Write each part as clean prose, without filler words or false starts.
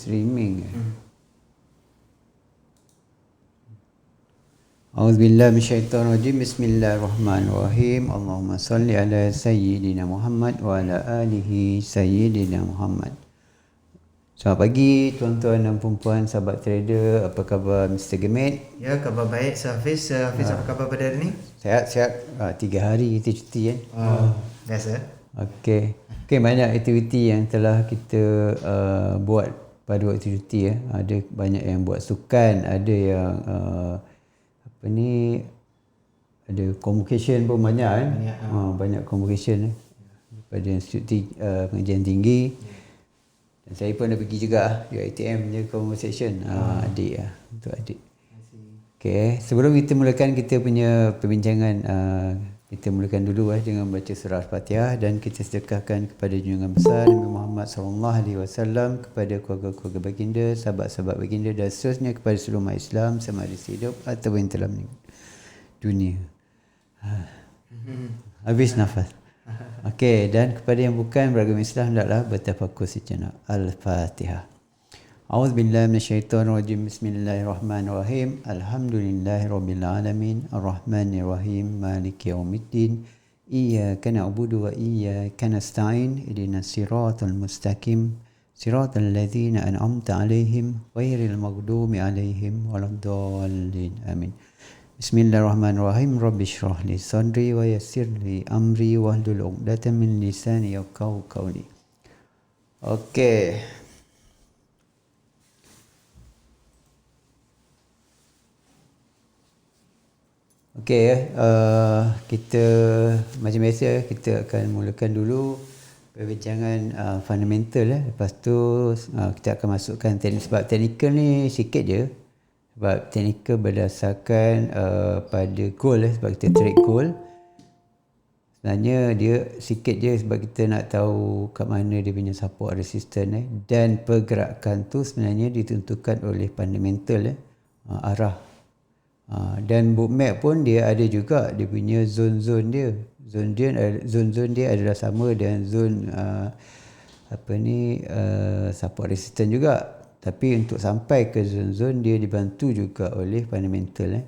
streaming. A'udzubillahi minasyaitonirrajim. Bismillahirrahmanirrahim. Allahumma salli ala sayyidina Muhammad wa ala alihi sayyidina Muhammad. Selamat pagi tuan-tuan dan puan-puan sahabat trader. Apa khabar Mr. Gemit? Ya, khabar baik Hafiz. Hafiz apa khabar pada hari ni? Sihat-sihat. 3 hari kita cuti kan. Biasa. Okey, banyak aktiviti yang telah kita buat pada waktu cuti ya. Ada banyak yang buat sukan, ada yang ada convocation pun banyak kan. Banyak convocation daripada Institut Pengajian Tinggi. Dan saya pun dah pergi juga UiTM punya conversation. Adik untuk adik. Okey, sebelum kita mulakan kita punya perbincangan, kita mulakan dulu dengan baca surah Al-Fatihah dan kita sedekahkan kepada junjungan besar Nabi Muhammad SAW, kepada keluarga-keluarga baginda, sahabat-sahabat baginda dan seterusnya, kepada seluruh umat Islam sama ada hidup atau yang telah meninggal dunia. Habis nafas. Okey, dan kepada yang bukan beragama Islam hendaklah bertafakur sejenak. Al-Fatihah. A'udzubillahi minasyaitonirrajim. Bismillahirrahmanirrahim. Alhamdulillahirabbil alamin. Arrahmanirrahim. Maliki yaumiddin. Iyyaka na'budu wa iyyaka nasta'in. Ihdinas siratal mustaqim. Siratal ladzina an'amta 'alaihim ghairil maghdubi 'alaihim waladdallin. Amin. Bismillahirrahmanirrahim. Rabbi shrah li sadri wa yassir li amri wahlul 'uqdatam min lisani yafqahu qawli. Okey. Okey, kita macam biasa kita akan mulakan dulu perbincangan fundamental. Lepas tu kita akan masukkan teknik. Sebab teknikal ni sikit je. Sebab teknikal berdasarkan pada goal sebab kita trade goal. Sebenarnya dia sikit je sebab kita nak tahu kat mana dia punya support resistance dan pergerakan tu sebenarnya ditentukan oleh fundamental arah. Dan bookmap pun dia ada juga dia punya zone-zone dia. Zone dia adalah sama dengan zone support resistance juga. Tapi untuk sampai ke zone-zone dia dibantu juga oleh fundamental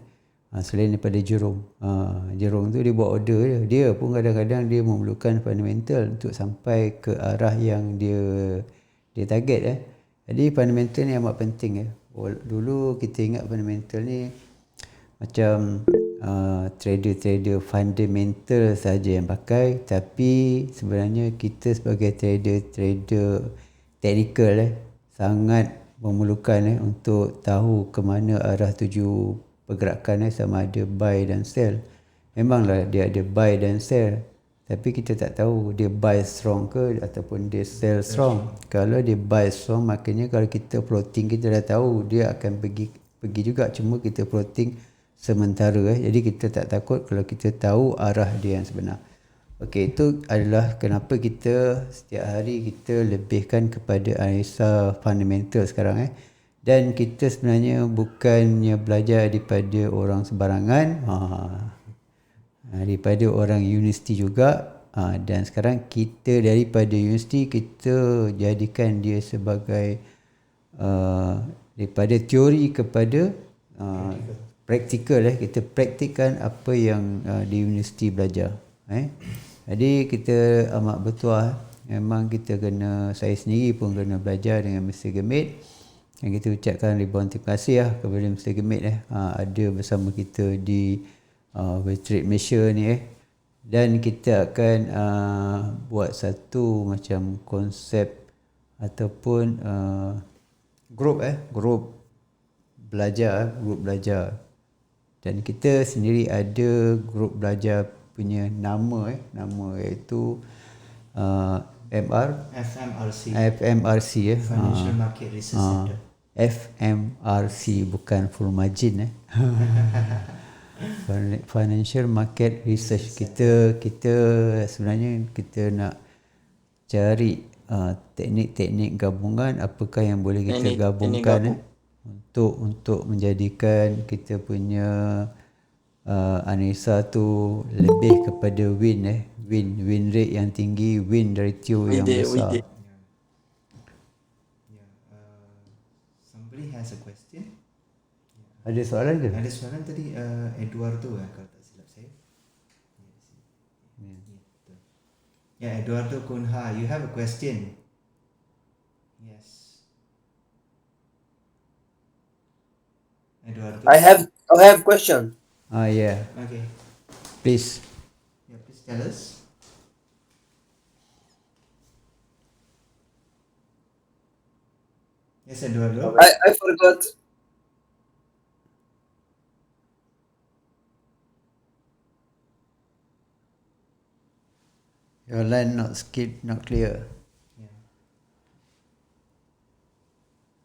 selain daripada Jerome. Jerome tu dia buat order dia pun kadang-kadang dia memerlukan fundamental untuk sampai ke arah yang dia target. Jadi fundamental ni amat penting. Dulu kita ingat fundamental ni macam trader-trader fundamental saja yang pakai, tapi sebenarnya kita sebagai trader technical sangat memerlukan untuk tahu ke mana arah tuju pergerakan sama ada buy dan sell. Memanglah dia ada buy dan sell, tapi kita tak tahu dia buy strong ke ataupun dia sell strong. Kalau dia buy strong, maknanya kalau kita plotting kita dah tahu dia akan pergi juga, cuma kita plotting sementara. Jadi kita tak takut kalau kita tahu arah dia yang sebenar. Okey, itu adalah kenapa kita setiap hari kita lebihkan kepada analisa fundamental sekarang. Dan kita sebenarnya bukannya belajar daripada orang sembarangan, daripada orang universiti juga. Dan sekarang kita daripada universiti kita jadikan dia sebagai daripada teori kepada praktikal. Kita praktikkan apa yang di universiti belajar. Jadi kita amat bertuah. Memang kita kena, saya sendiri pun kena belajar dengan Mr. Gemit. Dan kita ucapkan ribuan terima kasih kepada Mr. Gemit ada bersama kita di Trade Malaysia ni. Dan kita akan buat satu macam konsep ataupun grup belajar. Dan kita sendiri ada grup belajar punya nama iaitu FMRC Financial Market Research Center. FMRC bukan full margin Financial Market Research. Kita sebenarnya kita nak cari teknik-teknik gabungan, apakah yang boleh kita gabungkan untuk menjadikan kita punya analisa tu lebih kepada win rate yang tinggi, win ratio yang besar. probably has a question. Ada soalan ke? Ada soalan tadi Eduardo kalau tak silap saya. Yeah, Eduardo Kunha, you have a question. Yes. Eduardo. I have question. Yeah. Okay. Please. Yeah, please tell us. Yes, Eduardo. I forgot. Your line not clear. Yeah.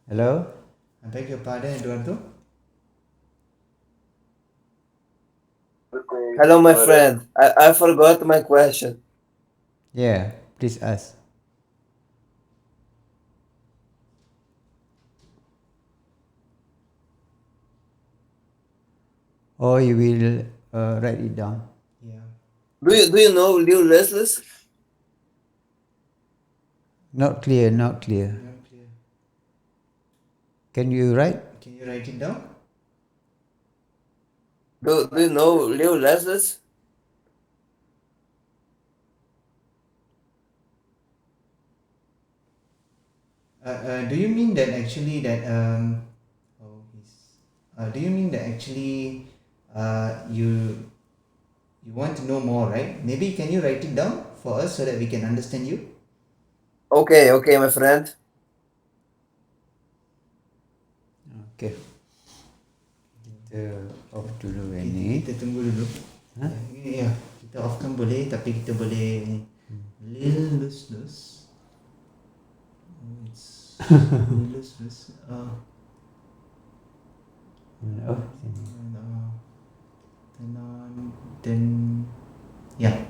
Hello? I beg your pardon, Eduardo. Hello, my friend. I forgot my question. Yeah, please ask. Or you will write it down. Yeah. Do you know Leo Restless? Not clear. Not clear. Can you write? Can you write it down? Do you know Leo Restless? Do you mean that actually do you mean that actually you want to know more, right? Maybe can you write it down for us so that we can understand you? Okay, my friend. Okay. Kita off dulu yang ni. Kita tunggu dulu. Ha? Ya, kita offkan boleh, tapi kita boleh little loose. It's little loose. Oh, sini. Turn on, then yeah.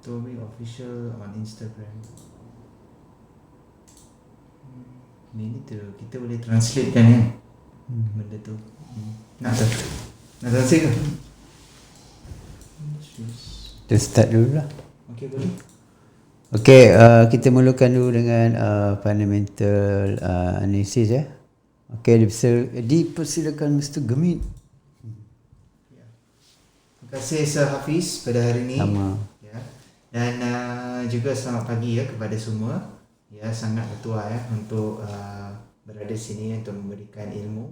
Toby official on Instagram. Ini tu kita boleh translate kan ya? Benda tu. Nak translate ke? Kita start dulu lah. Okay, boleh. Okay, kita mulakan dulu dengan fundamental analysis ya. Okay, dipersilakan Mr. Gemit. Terima kasih Sir Hafiz pada hari ini. Sama. Ya. Dan juga selamat pagi ya kepada semua. Ya, sangat bertuah ya untuk berada sini untuk memberikan ilmu.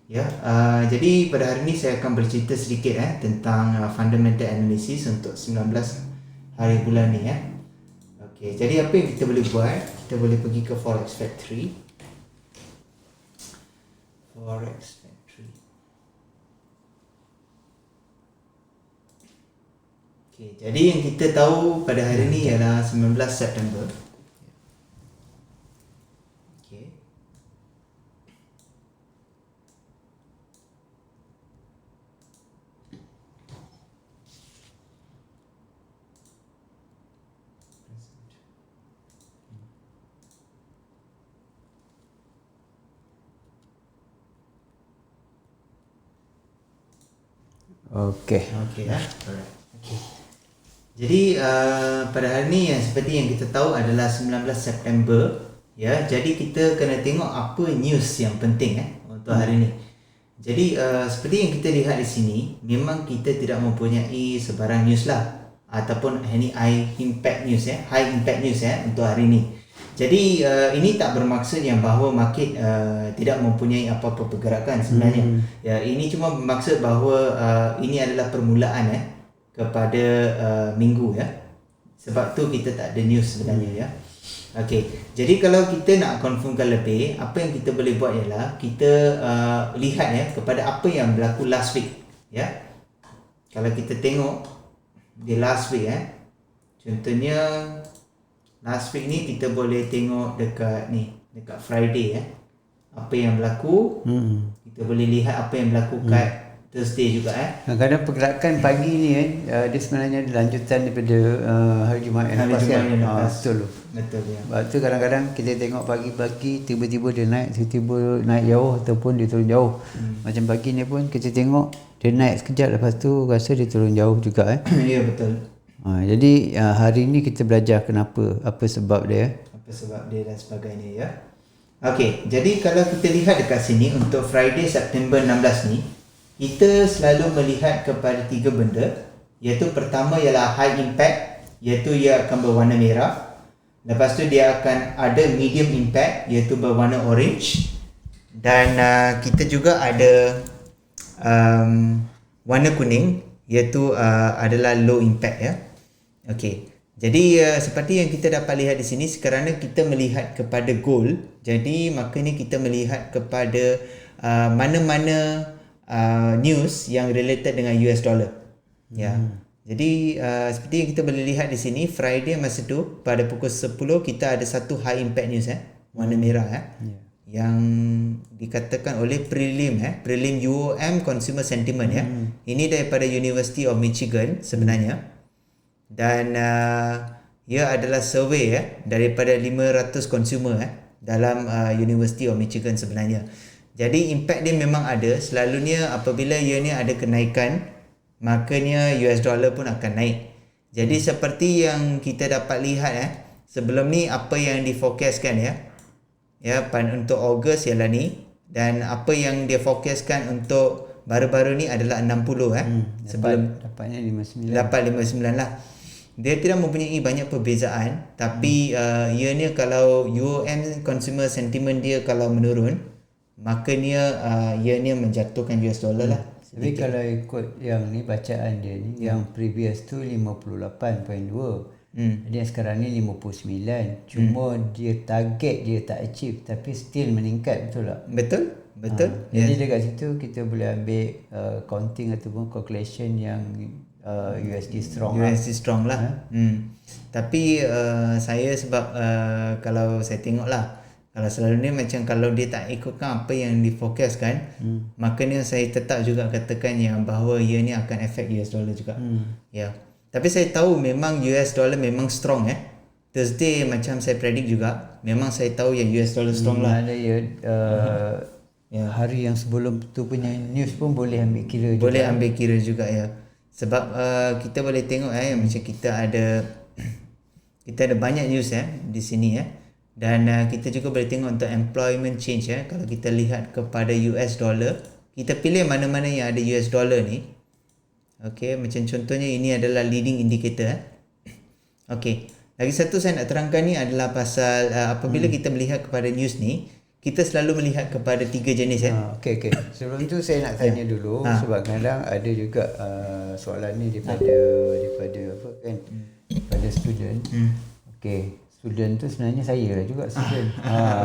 Ya, jadi pada hari ini saya akan bercerita sedikit tentang fundamental analysis untuk 19 hari bulan ni ya. Okey, jadi apa yang kita boleh buat? Kita boleh pergi ke Forex Factory. Okey, jadi yang kita tahu pada hari ini ialah 19 September. Okey. Okay. Okey ya. Alright. Okey. Jadi pada hari ni yang seperti yang kita tahu adalah 19 September ya. Jadi kita kena tengok apa news yang penting untuk hari ni. Jadi seperti yang kita lihat di sini, memang kita tidak mempunyai sebarang news lah ataupun any high impact news untuk hari ni. Jadi ini tak bermaksud yang bahawa market tidak mempunyai apa-apa pergerakan sebenarnya. Ya, ini cuma bermaksud bahawa ini adalah permulaan kepada minggu ya. Sebab tu kita tak ada news sebenarnya ya. Okey. Jadi kalau kita nak confirmkan lebih, apa yang kita boleh buat ialah kita lihat kepada apa yang berlaku last week ya. Kalau kita tengok di last week contohnya last week ni kita boleh tengok dekat Friday apa yang berlaku. Kita boleh lihat apa yang berlaku kat Thursday juga Kadang-kadang pergerakan pagi ni dia sebenarnya lanjutan daripada hari Jumaat yang lepas kan. Betul. Betul ya. Sebab tu kadang-kadang kita tengok pagi-pagi tiba-tiba dia naik, tiba-tiba naik jauh ataupun dia turun jauh. Macam pagi ni pun kita tengok dia naik sekejap, lepas tu rasa dia turun jauh juga Ya, betul. Jadi hari ni kita belajar kenapa, apa sebab dia. Apa apa sebab dia dan sebagainya ya. Okey, jadi kalau kita lihat dekat sini untuk Friday September 16 ni, kita selalu melihat kepada 3 benda, iaitu pertama ialah high impact, iaitu ia akan berwarna merah. Lepas tu dia akan ada medium impact, iaitu berwarna orange. Dan kita juga ada warna kuning, iaitu adalah low impact ya. Okey. Jadi seperti yang kita dapat lihat di sini, kerana kita melihat kepada gold, jadi maknanya kita melihat kepada mana-mana news yang related dengan US dollar. Ya. Jadi seperti yang kita boleh lihat di sini, Friday masa tu pada pukul 10 kita ada satu high impact news warna merah yang dikatakan oleh prelim UOM Consumer Sentiment Ini daripada University of Michigan sebenarnya. Dan ia adalah survey daripada 500 consumer dalam University of Michigan sebenarnya. Jadi impact dia memang ada. Selalunya apabila ia ni ada kenaikan, makanya US dollar pun akan naik. Jadi seperti yang kita dapat lihat sebelum ni apa yang diforecastkan untuk Ogos ialah ni, dan apa yang dia forecastkan untuk baru-baru ni adalah 60 sebelum dapatnya 59. Dapat 59 lah. Dia tidak mempunyai banyak perbezaan, tapi ia ni kalau UOM Consumer Sentiment dia kalau menurun, makanya ia ni menjatuhkan US dollar lah. Tapi kalau ikut yang ni bacaan dia ni, yang previous tu 58.2. Jadi yang sekarang ni 59. Cuma dia target dia tak achieve, tapi still meningkat, betul tak? Betul. Jadi dekat situ kita boleh ambil counting ataupun calculation yang USD strong lah. Tapi saya sebab kalau saya tengok lah, kalau selalu ni macam kalau dia tak ikutkan apa yang diforecastkan, makanya saya tetap juga katakan yang bahawa ia ni akan affect US dollar juga. Ya. Tapi saya tahu memang US dollar memang strong Thursday macam saya predict juga, memang saya tahu yang US dollar strong lah. Hari yang sebelum tu punya news pun boleh ambil kira juga. Boleh ambil kira juga ya. Sebab kita boleh tengok macam kita ada banyak news di sini dan kita juga boleh tengok untuk employment change kalau kita lihat kepada US dollar, kita pilih mana-mana yang ada US dollar ni. Okey, macam contohnya ini adalah leading indicator. Okey, lagi satu saya nak terangkan ni adalah pasal apabila kita melihat kepada news ni, kita selalu melihat kepada 3 jenis Okey. Sebelum tu saya nak tanya dulu sebab kadang ada juga soalan ni daripada apa kan? Daripada student. Okey, student tu sebenarnya saya juga student.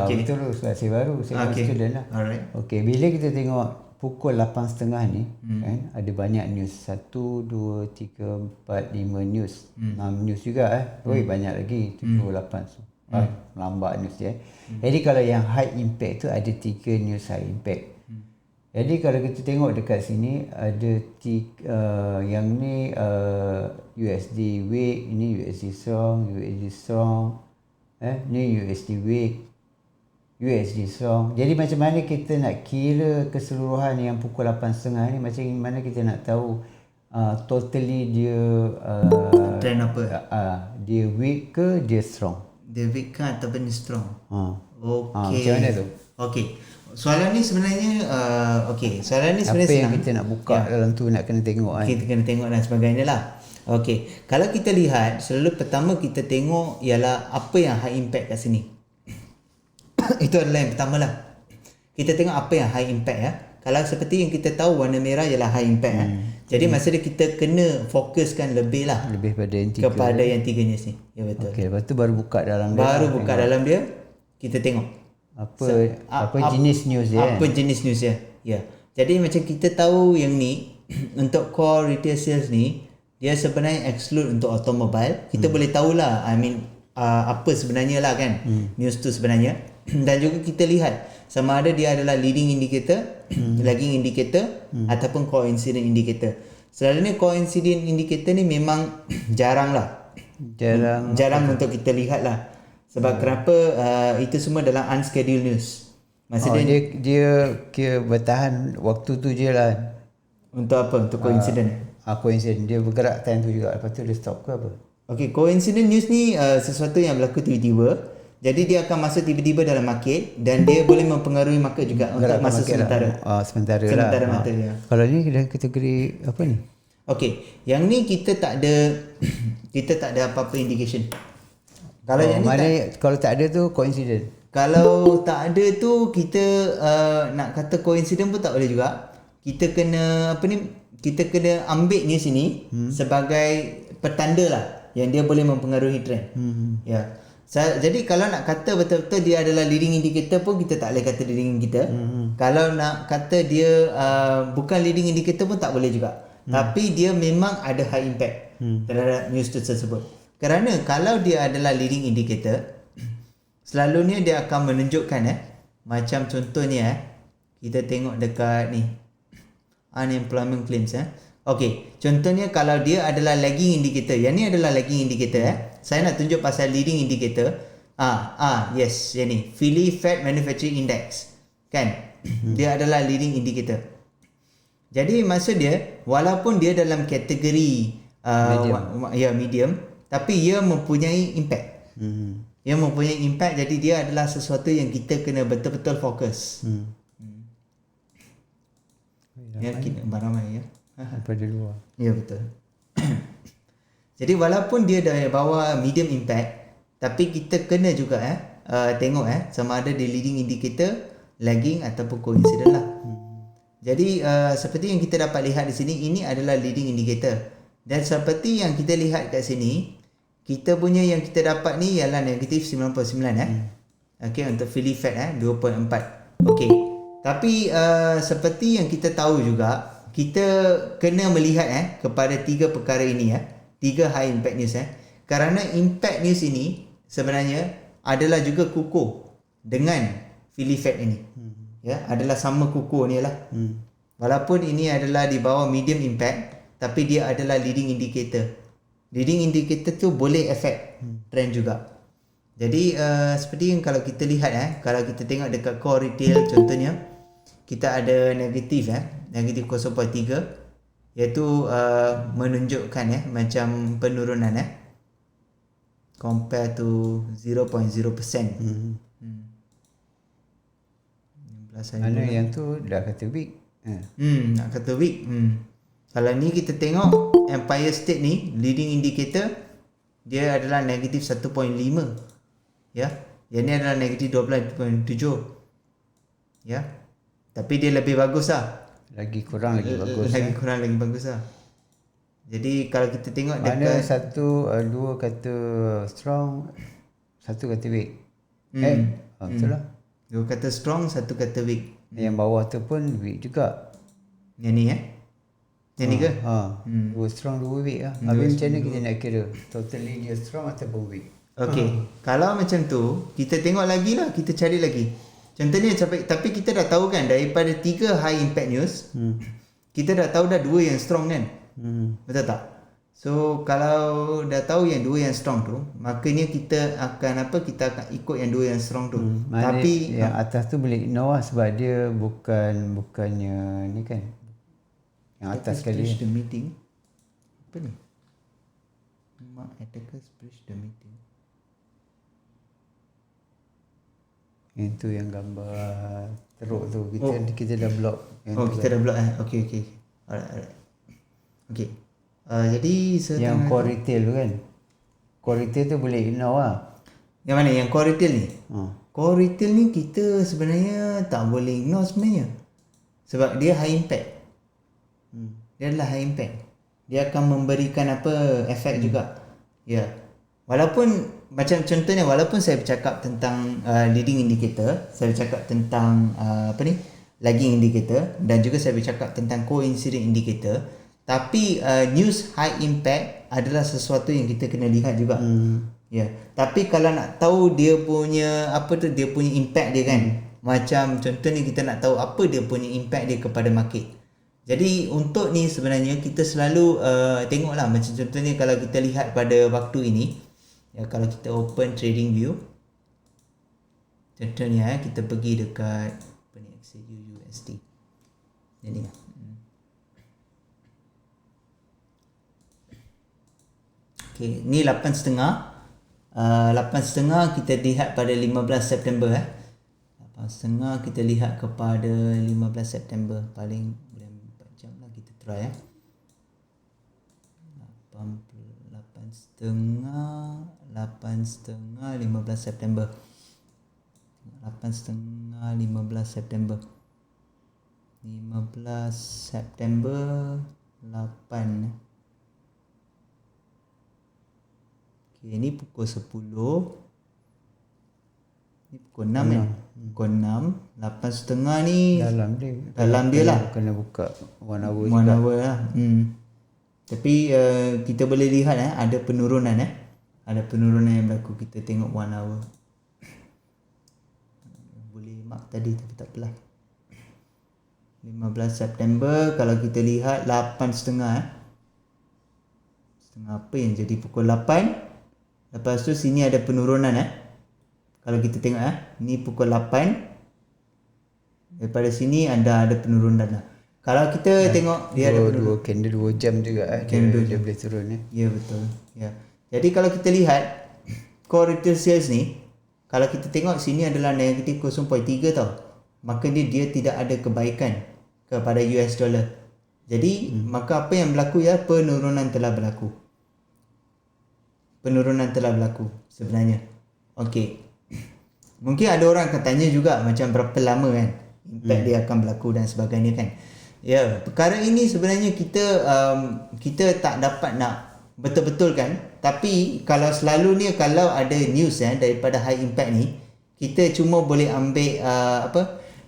Okay. Betul tu, sebab saya baru, saya student lah. Alright. Okey, bila kita tengok pukul 8.30 ni kan, ada banyak news. 1, 2, 3, 4, 5 news. 6 news juga banyak lagi 7, 8. Lambat news dia. Jadi kalau yang high impact tu ada 3 news high impact. Jadi kalau kita tengok dekat sini ada yang ni USD weak, ini USD strong, ni USD weak, USD strong. Jadi macam mana kita nak kira keseluruhan yang pukul 8.30 ni, macam mana kita nak tahu totally dia trend apa? Dia weak ke dia strong? Dia weak kan ataupun strong? Okey. Macam mana tu? Okey. Soalan ni sebenarnya soalan ni sebenarnya apa yang kita nak buka dalam tu, nak kena tengok kita kena tengok dan sebagainya lah. Okey, kalau kita lihat selalu pertama kita tengok ialah apa yang high impact kat sini. Itu adalah yang pertama lah. Kita tengok apa yang high impact Kalau seperti yang kita tahu, warna merah ialah high impact Jadi masa dia kita kena fokuskan lebih lah, lebih pada yang 3 kepada yang 3 news ni. Ya betul. Okey, lepas tu baru buka dalam dia. Baru buka dalam dia, kita tengok apa jenis news dia. Apa jenis news dia. Ya. Jadi macam kita tahu yang ni untuk core retail sales ni, dia sebenarnya exclude untuk automobile. Kita boleh tahulah apa sebenarnya lah kan news tu sebenarnya. Dan juga kita lihat sama ada dia adalah leading indicator, lagging indicator ataupun coincident indicator. Selalunya coincident indicator ni memang jarang untuk kita lihat lah. Sebab kenapa itu semua dalam unscheduled news. Maksudnya dia kira bertahan waktu tu je lah. Untuk apa? Untuk coincident. Coincident. Dia bergerak time tu juga. Lepas tu dia stop ke apa? Okay, coincident news ni sesuatu yang berlaku tiba-tiba. Jadi dia akan masuk tiba-tiba dalam market dan dia boleh mempengaruhi market juga untuk Gerakkan masa market sementara. lah. Sementara lah. Sementara mata dia. Kalau ni dalam kategori apa ni? Okey, yang ni kita tak ada kita tak ada apa-apa indication. Kalau yang ni kalau tak ada tu coincident. kalau tak ada tu kita nak kata coincident pun tak boleh juga. Kita kena kita kena ambil ni sini sebagai petanda lah yang dia boleh mempengaruhi trend. Ya. Jadi kalau nak kata betul-betul dia adalah leading indicator pun kita tak boleh kata leading indicator. Kalau nak kata dia bukan leading indicator pun tak boleh juga. Tapi dia memang ada high impact terhadap news tersebut. Kerana kalau dia adalah leading indicator, selalunya dia akan menunjukkan macam contohnya kita tengok dekat ni unemployment claims Okey, contohnya kalau dia adalah lagging indicator, yang ni adalah lagging indicator Saya nak tunjuk pasal leading indicator. Yes, yang ni Philly Fed Manufacturing Index. Kan? Dia adalah leading indicator. Jadi maksud dia walaupun dia dalam kategori medium, tapi ia mempunyai impact. Ia mempunyai impact, jadi dia adalah sesuatu yang kita kena betul-betul fokus. Ya, kita ramai Daripada luar. Ya, betul. Jadi walaupun dia dah bawa medium impact, tapi kita kena juga tengok sama ada dia leading indicator, lagging ataupun coincident lah. Jadi seperti yang kita dapat lihat di sini, ini adalah leading indicator. Dan seperti yang kita lihat kat sini, kita punya yang kita dapat ni ialah negatif 99 Okey, untuk Philly Fed 2.4. Okey. Tapi seperti yang kita tahu juga, kita kena melihat kepada tiga perkara ini tiga high impact news kerana impact news ini sebenarnya adalah juga kukuh dengan Philly Fed ini. Adalah sama kukuh ni lah. Walaupun ini adalah di bawah medium impact, tapi dia adalah leading indicator. Leading indicator tu boleh affect trend juga. Jadi seperti yang kalau kita lihat kalau kita tengok dekat core retail contohnya, kita ada negatif negatif 0.3, iaitu menunjukkan macam penurunan compare to 0.0%. Mana yang tu dah kata weak. Nak kata weak. Kalau ni kita tengok Empire State ni leading indicator dia adalah negatif 1.5. Yang ni adalah negatif 12.7. Tapi dia lebih bagus lah. Lagi kurang lagi bagus. Lagi kurang lagi bagus lah. Jadi kalau kita tengok mana dekat dua kata strong, satu kata weak. Betul lah. Dua kata strong, satu kata weak. Yang bawah tu pun weak juga. Yang ni Yang ni ke? Dua strong, dua weak lah. Habis macam mana kita nak kira totally dia strong ataupun weak? Okey. Kalau macam tu, kita tengok lagi lah, kita cari lagi. Contohnya, tapi kita dah tahu kan daripada 3 high impact news, kita dah tahu dah 2 yang strong kan? Betul tak? So kalau dah tahu yang 2 yang strong tu, makanya kita akan kita akan ikut yang 2 yang strong tu. Tapi yang atas tu boleh ignore lah, sebab dia bukannya ni kan. Yang atas sekali the meeting. Apa ni? Mark attackers breach the meeting. Itu yang gambar teruk tu kita dah block. Kita dah block Okey. Alright. Okey. Jadi yang core retail tu kan. Core retail tu boleh ignore lah. Yang mana? Yang core retail ni? Core retail ni kita sebenarnya tak boleh ignore sebenarnya. Sebab dia high impact. Dia adalah high impact. Dia akan memberikan efek juga. Walaupun macam contohnya, walaupun saya bercakap tentang leading indicator, saya bercakap tentang lagging indicator, dan juga saya bercakap tentang coincident indicator, tapi news high impact adalah sesuatu yang kita kena lihat juga. Tapi kalau nak tahu dia punya dia punya impact dia kan, macam contohnya kita nak tahu apa dia punya impact dia kepada market. Jadi untuk ni sebenarnya kita selalu tengoklah, macam contohnya kalau kita lihat pada waktu ini, kalau kita open trading view, contohnya kita pergi dekat XAU USD. Jadi okey, ni 8.5. 8.30 kita lihat pada 15 September 8.30 kita lihat kepada 15 September. Paling 4 jam lah kita try 8.30 15 September. 8.30 15 September 8. Okay, ni pukul 10. Ni pukul 6 kan? Pukul 6. 8.30 ni dalam dia lah. Kena buka 1 hour 1 hour lah. Tapi kita boleh lihat ada penurunan Ada penurunan yang berlaku. Kita tengok 1 hour. Boleh mark tadi tapi tak apalah. 15 September kalau kita lihat 8.30 setengah apa yang jadi pukul 8. Lepas tu sini ada penurunan Kalau kita tengok ni pukul 8. Daripada sini ada penurunan lah. Kalau kita tengok dia ada penurunan. Candle 2 jam juga dia boleh turun Ya betul. Ya. Jadi kalau kita lihat core retail sales ni, kalau kita tengok sini adalah negatif 0.3 tau. Maka dia tidak ada kebaikan kepada US dollar. Jadi maka apa yang berlaku penurunan telah berlaku. Penurunan telah berlaku sebenarnya. Okey. Mungkin ada orang akan tanya juga macam berapa lama kan impact dia akan berlaku dan sebagainya kan. Ya, perkara ini sebenarnya kita tak dapat nak betul-betul kan. Tapi kalau selalunya kalau ada news daripada high impact ni, kita cuma boleh ambil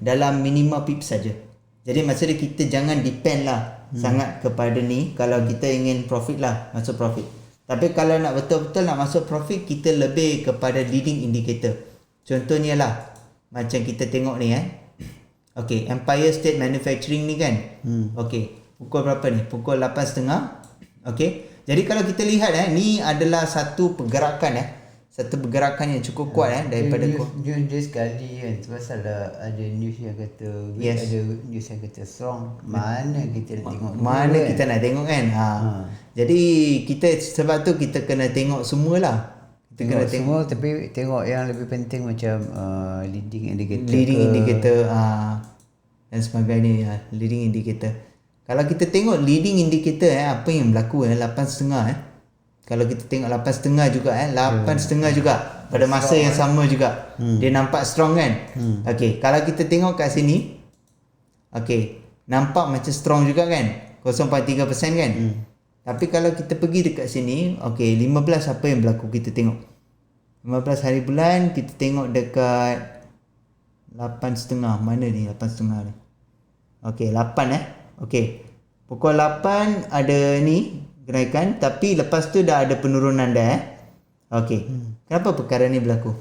dalam minima pips saja. Jadi maksudnya kita jangan depend lah sangat kepada ni. Kalau kita ingin profit lah, masuk profit. Tapi kalau nak betul-betul nak masuk profit, kita lebih kepada leading indicator. Contohnya lah macam kita tengok ni Okay, Empire State Manufacturing ni kan. Okay, pukul berapa ni? Pukul 8.30. Okay, jadi kalau kita lihat ni adalah satu pergerakan yang cukup kuat daripada news sekali kan. Pasal ada news yang kata weak, ada news yang kata strong. Mana kita nak tengok? Mana kita nak tengok kan? Jadi kita sebab tu kita kena tengok semualah. Kita kena semua tapi tengok yang lebih penting macam leading indicator dan sebagainya leading indicator. Kalau kita tengok leading indicator apa yang berlaku 8.30 kalau kita tengok 8.30 juga 8.30 juga pada masa yang sama juga dia nampak strong kan. Okey, kalau kita tengok kat sini nampak macam strong juga kan, 0.3% kan. Tapi kalau kita pergi dekat sini 15 apa yang berlaku, kita tengok 15 hari bulan, kita tengok dekat 8.30. Mana ni 8.30 ni? 8 pukul 8 ada ni kenaikan, tapi lepas tu dah ada penurunan dah Kenapa perkara ni berlaku?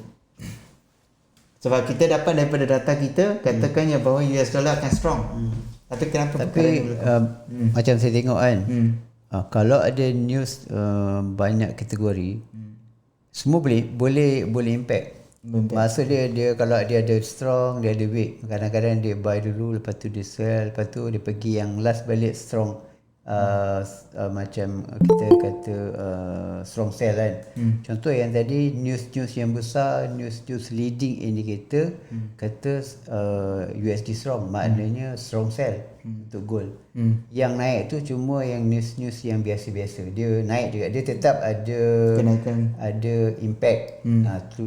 Sebab kita dapat daripada data kita katakannya bahawa US dollar akan strong. Tapi kenapa perkara ni berlaku? Macam saya tengok kan, kalau ada news banyak kategori, semua boleh impact. Maksud dia kalau dia ada strong, dia ada weak. Kadang-kadang dia buy dulu, lepas tu dia sell, lepas tu dia pergi yang last balik strong. Macam kita kata strong sell kan. Contoh yang tadi news yang besar, news leading indicator kata USD strong, maknanya strong sell untuk gold. Yang naik tu cuma yang news yang biasa-biasa. Dia naik juga, dia tetap ada kenaikan, ada impact.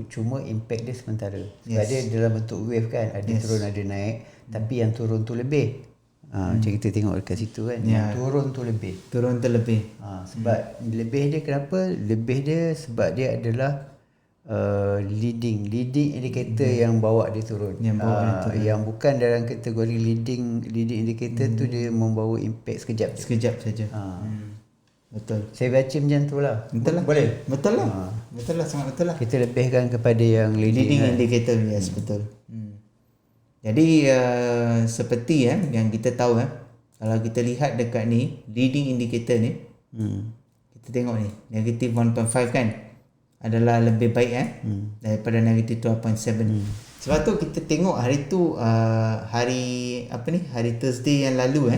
Cuma impact dia sementara. Sebab dia dalam bentuk wave kan, ada turun ada naik, tapi yang turun tu lebih. Macam kita tengok dekat situ kan, yang turun tu lebih. Sebab lebih dia kenapa? Lebih dia sebab dia adalah leading indicator yang bawa dia turun. Yang bukan dalam kategori leading indicator tu dia membawa impact sekejap saja. Betul. Saya baca macam tu lah. Betul lah. Boleh? Betul lah. Betul lah, sangat betul lah. Kita lebihkan kepada yang leading indicator. Yes, betul. Jadi seperti yang kita tahu kalau kita lihat dekat ni leading indicator ni, kita tengok ni negative 1.5 kan adalah lebih baik daripada negative 12.7. Sebab tu kita tengok hari tu hari Thursday yang lalu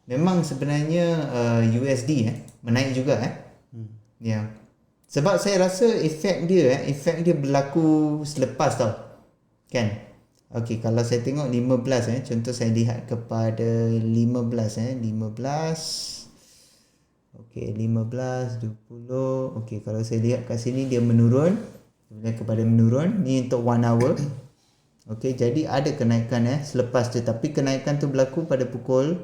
memang sebenarnya USD menaik juga ya. Sebab saya rasa efek dia berlaku selepas tau. Kan? Okey, kalau saya tengok 15 contoh saya lihat kepada 15 Okey, 15, 20. Okey, kalau saya lihat kat sini dia menurun. Kemudian kepada menurun. Ni untuk 1 hour. Okey, jadi ada kenaikan selepas tu. Tapi kenaikan tu berlaku pada pukul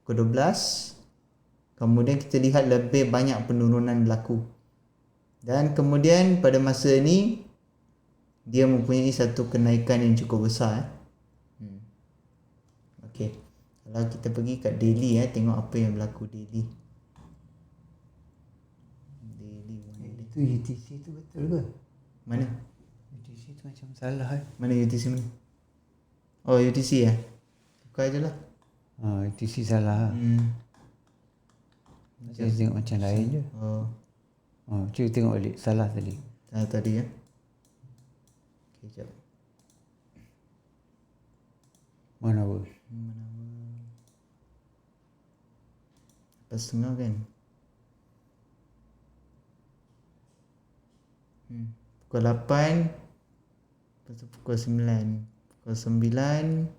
12. Kemudian kita lihat lebih banyak penurunan berlaku. Dan kemudian pada masa ni dia mempunyai satu kenaikan yang cukup besar. Okey. Kalau kita pergi kat daily tengok apa yang berlaku daily. Itu UTC tu betul ke? Mana? UTC tu macam salah Mana UTC mana? Oh, UTC Tukar je lah. UTC salah Saya tengok macam lain je. Cuba tengok balik. Salah tadi. Tadi Okey, jap. Mana apa? Lepas setengah kan? Pukul 8. Lepas tu pukul 9. Pukul 9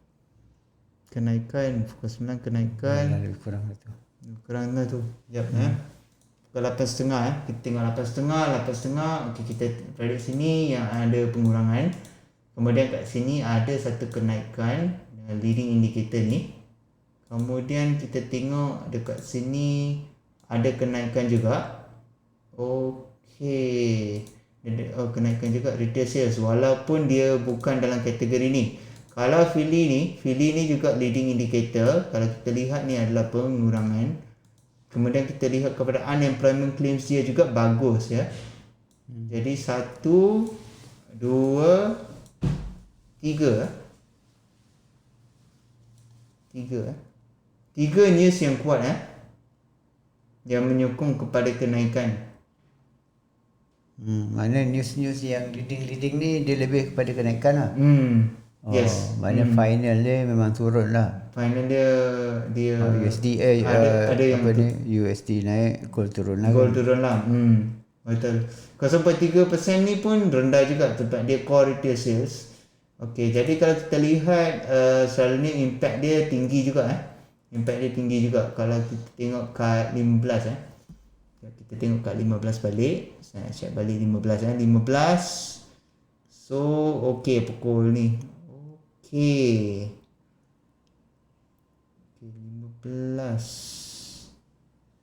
kenaikan. Pukul 9 kenaikan. Lebih kurang tu. Kurang lah tu. Sekejap Pukul 8.30 kita tengok 8.30. Okey, kita prediksi sini yang ada pengurangan. Kemudian kat sini ada satu kenaikan leading indicator ni. Kemudian kita tengok dekat sini ada kenaikan juga. Okey. Kenaikan juga retail sales walaupun dia bukan dalam kategori ni. Kalau Philly ni juga leading indicator. Kalau kita lihat ni adalah pengurangan. Kemudian kita lihat kepada unemployment claims dia juga bagus Jadi 1, 2, 3. 3 news yang kuat yang menyokong kepada kenaikan. Mana news-news yang leading ni dia lebih kepada kenaikan lah. Yes. Mana final dia memang turun lah. Final dia USD ada yang apa ni USD naik, gold turun lah. Gold turun lah. Betul. 0.3% ni pun rendah juga tempat dia core retail sales. Okey, jadi kalau kita lihat selalunya impact dia tinggi juga Impact dia tinggi juga kalau kita tengok kat 15 Kita tengok kat 15 balik. Saya check balik 15 15. So, okey pukul ni. Okey. 15.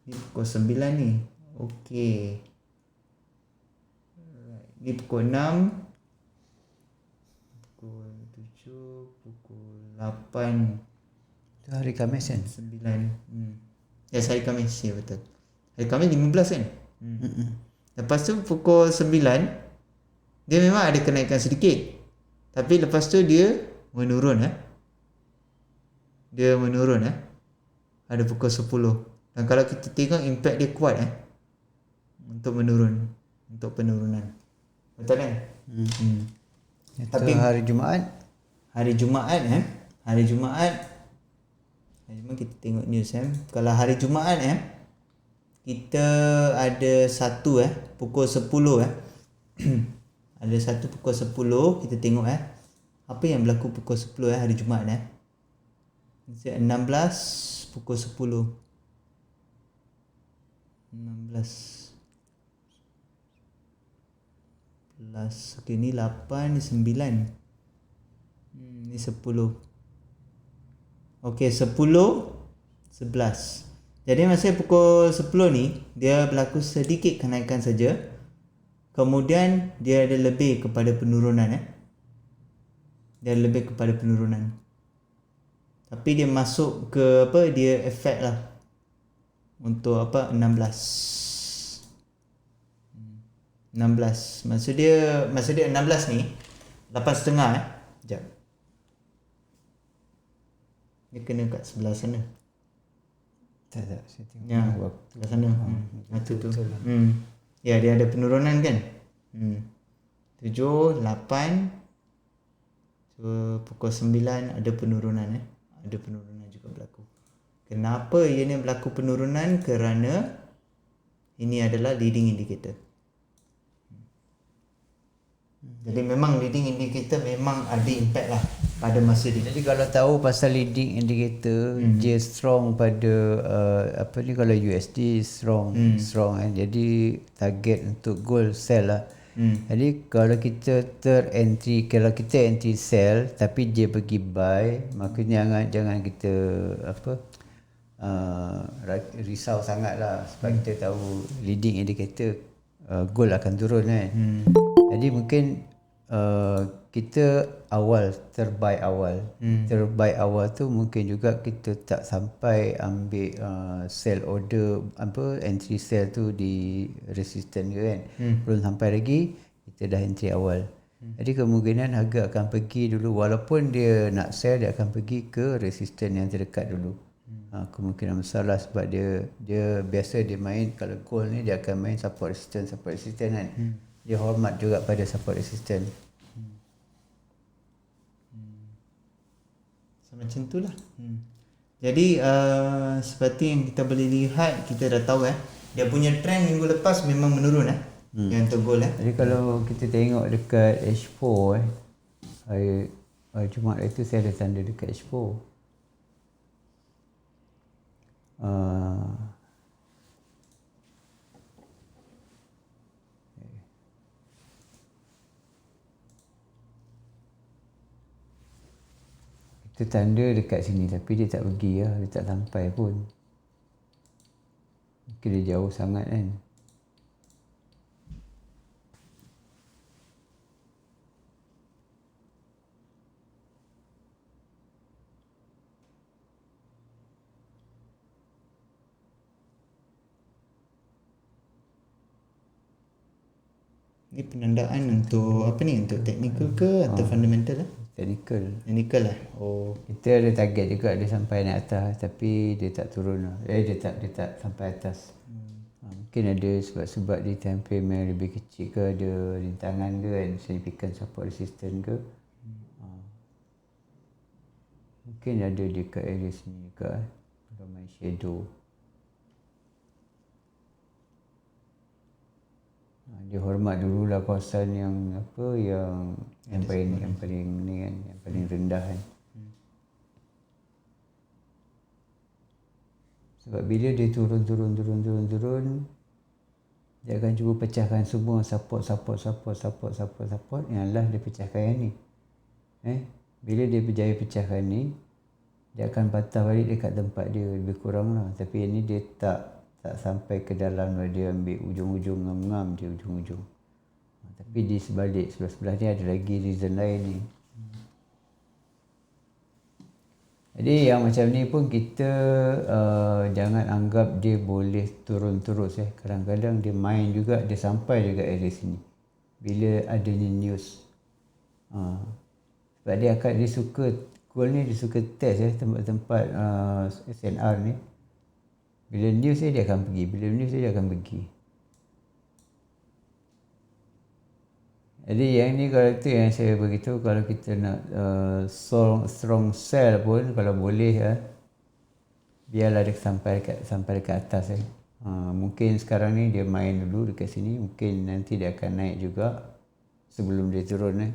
Ni pukul 9 ni. Okey. Ni pukul 6. Pukul 7. Pukul 8. Itu hari Khamis kan? 9. Yes, hari Khamis. Ya, betul. Hari Khamis 15 kan? Lepas tu pukul 9. Dia memang ada kenaikan sedikit. Tapi lepas tu dia menurun Dia menurun Ada pukul 10. Dan kalau kita tengok impact dia kuat untuk menurun, untuk penurunan. Betul kan? Tapi hari Jumaat Hari Jumaat kita tengok news Kalau hari Jumaat kita ada satu pukul 10 ada satu pukul 10. Kita tengok apa yang berlaku pukul 10 hari Jumaat 16 pukul 10. 16 plus. Okey, ni 8, ni 9. Ni 10. Okey, 10 11. Jadi masa pukul 10 ni dia berlaku sedikit kenaikan saja. Kemudian dia ada lebih kepada penurunan Dia lebih kepada penurunan. Tapi dia masuk ke dia efek lah untuk 16. 16. Maksud dia 16 ni 8.5 Sekejap. Dia kena kat sebelah sana. tak saya tengok Ya, sebelah sana. Itu tu. Ya, dia ada penurunan kan? 7, 8. So, pukul 9 ada penurunan Ada penurunan juga berlaku. Kenapa ianya berlaku penurunan? Kerana ini adalah leading indicator. Jadi memang leading indicator memang ada impact lah pada masa dia. Jadi kalau tahu pasal leading indicator, dia strong pada apa ni, kalau USD strong kan. Jadi target untuk gold sell lah. Jadi kalau kita entry, kalau kita entry sell tapi dia pergi buy, maka jangan kita apa risau sangat lah, sebab kita tahu leading indicator gold akan turun kan. Jadi mungkin kita terbuy awal tu mungkin juga kita tak sampai ambil sell order, apa, entry sell tu di resistance ke kan. Belum sampai lagi kita dah entry awal. Jadi kemungkinan harga akan pergi dulu, walaupun dia nak sell, dia akan pergi ke resistance yang terdekat dulu. Kemungkinan besar lah, sebab dia biasa dia main, kalau gold ni dia akan main support resistance kan. Dia hormat juga pada support resistance. So, macam tu lah. Jadi seperti yang kita boleh lihat, kita dah tahu dia punya trend minggu lepas memang menurun yang untuk gold Jadi kalau kita tengok dekat H4 hari Jumaat itu saya ada tanda dekat H4. Kita tanda dekat sini tapi dia tak pergi lah, dia tak sampai pun. Mungkin dia jauh sangat kan. Ni penandaan untuk apa ni, untuk technical ke atau fundamental lah? Technical lah. Oh, Kita ada target juga dia sampai naik atas, tapi dia tak turun lah. Dia tak sampai atas. Mungkin ada sebab di time frame yang lebih kecil ke, ada rintangan ke kan, significant support resistance ke. Mungkin ada dekat area sini juga kalau main shadow. Dia hormat dululah kawasan yang apa, yang paling ni kan, yang paling rendah kan. Sebab bila dia turun, dia akan cuba pecahkan semua support, yang lah dia pecahkan yang ni. Bila dia berjaya pecahkan ni, dia akan patah balik dekat tempat dia lebih kurang lah. Tapi yang ni dia tak sampai ke dalam, dia ambil ujung-ujung, ngam-ngam je ujung-ujung. Tapi di sebelah ni ada lagi reason lain ni. Jadi yang macam ni pun kita jangan anggap dia boleh turun terus. Kadang-kadang dia main juga, dia sampai juga area sini bila adanya news. Sebab dia suka gold ni, dia suka test tempat-tempat SNR ni. Bila news dia akan pergi. Jadi yang ni, kalau tu yang saya beritahu, kalau kita nak strong sell pun, kalau boleh biarlah dia sampai dekat atas. Mungkin sekarang ni dia main dulu dekat sini, mungkin nanti dia akan naik juga sebelum dia turun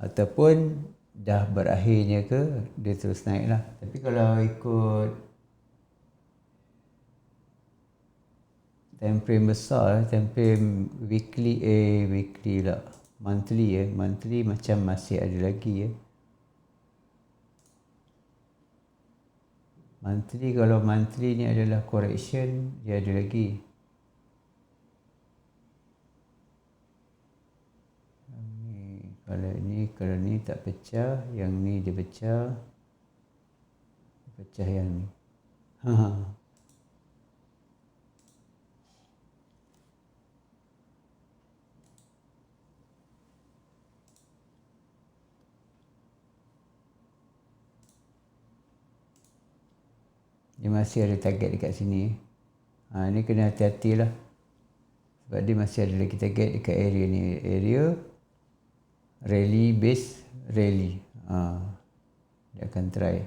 ataupun dah berakhirnya ke, dia terus naik lah. Tapi kalau ikut time frame besar, time frame weekly lah, monthly macam masih ada lagi monthly. Kalau monthly ni adalah correction, dia ada lagi. Kalau ni tak pecah, yang ni dia pecah yang ni. Dia masih ada target dekat sini. Ni kena hati-hati lah, sebab dia masih ada lagi target dekat area ni, area rally base rally. Dia akan try.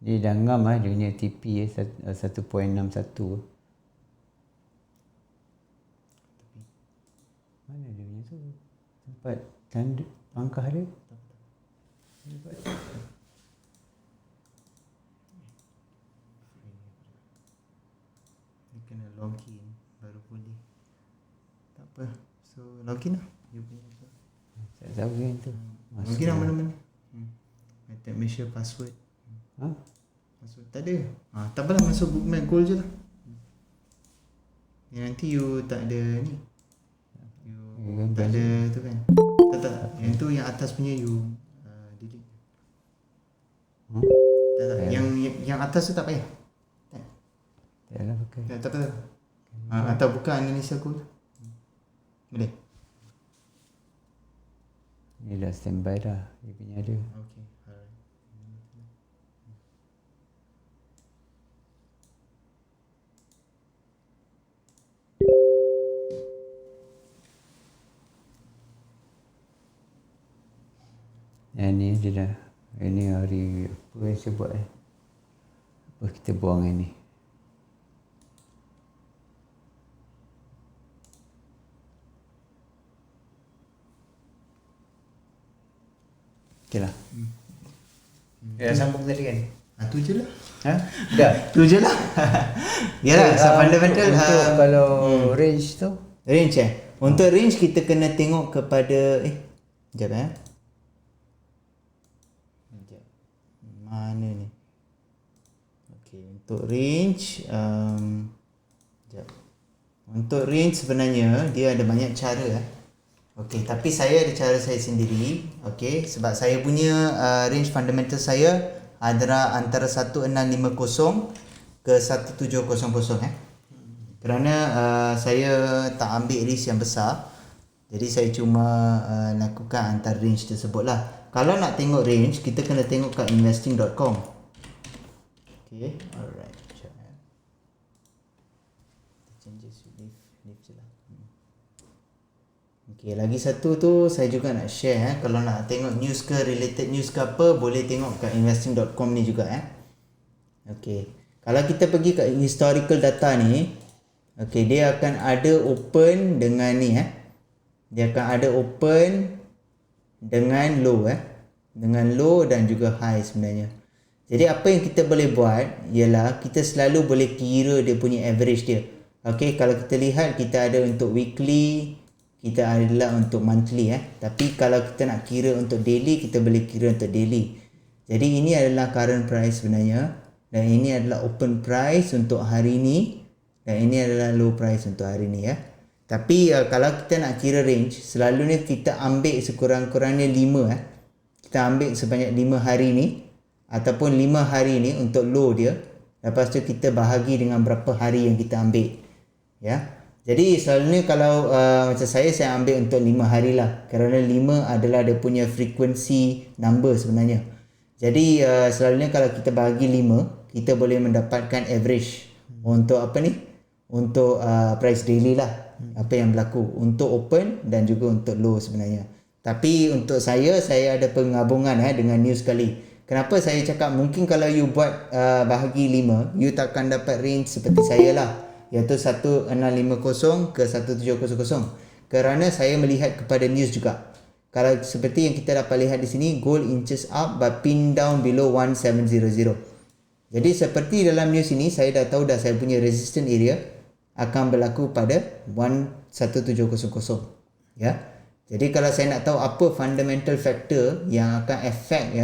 Dia dah ngam dia punya TP 1.61. Mana dia punya tu? Tempat tanda langkah dia. Dia kena login baru boleh. Tak apa. So login lah. You punya apa? Tak tahu kan tu. Login lah mana-mana. Method make sure password. Ha? Password tak ada. Tak apalah, masuk bookmark goal je lah. Nanti you tak ada ni. You tak ada tu kan. Tak. Yang tu yang atas punya you delete. Tak. Yang atas tu tak payah. Tak lah pakai. Tak apa. Atau buka Indonesia Gold. Boleh. Ni dah standby dah. Dia punya ada. Okay. Alright. Yang ni dia dah. Ini hari apa yang saya buat apa kita buang yang ni. Okay lah. Dah sambung tadi kan? Tu je lah. Ha? Dah. Tu je lah. Yalah, fundamental untuk kalau range tu range Untuk range kita kena tengok kepada sekejap sekejap. Mana ni? Okey, untuk range sekejap. Untuk range sebenarnya dia ada banyak cara Okey, tapi saya ada cara saya sendiri. Okey, sebab saya punya range fundamental saya adalah antara 1650 ke 1700 Kerana saya tak ambil risk yang besar. Jadi saya cuma lakukan antara range tersebut lah. Kalau nak tengok range, kita kena tengok kat investing.com. Okay, alright. Changes leave je lah. Okay, lagi satu tu saya juga nak share Kalau nak tengok news ke, related news ke apa, boleh tengok kat investing.com ni juga Okay, kalau kita pergi kat historical data ni, okay, dia akan ada open dengan ni Dia akan ada open dengan low dengan low dan juga high sebenarnya. Jadi apa yang kita boleh buat ialah kita selalu boleh kira dia punya average dia. Okay, kalau kita lihat kita ada untuk weekly, kita adalah untuk monthly Tapi kalau kita nak kira untuk daily, kita boleh kira untuk daily. Jadi ini adalah current price sebenarnya, dan ini adalah open price untuk hari ni, dan ini adalah low price untuk hari ni Tapi kalau kita nak kira range, selalunya kita ambil sekurang-kurangnya 5 Kita ambil sebanyak 5 hari ni ataupun 5 hari ni untuk low dia. Lepas tu kita bahagi dengan berapa hari yang kita ambil. Jadi selalunya kalau macam saya ambil untuk 5 hari lah. Kerana 5 adalah dia punya frequency number sebenarnya. Jadi selalunya kalau kita bahagi 5, kita boleh mendapatkan average untuk apa ni? Untuk price daily lah. Apa yang berlaku untuk open dan juga untuk low sebenarnya. Tapi untuk saya ada penggabungan dengan news sekali. Kenapa saya cakap mungkin kalau you buat bahagi 5, you takkan dapat range seperti saya lah, iaitu 1650 ke 1700. Kerana saya melihat kepada news juga. Kalau seperti yang kita dapat lihat di sini, gold inches up but pin down below 1700. Jadi seperti dalam news ini, saya dah tahu dah saya punya resistance area akan berlaku pada 1700. Jadi kalau saya nak tahu apa fundamental factor yang akan affect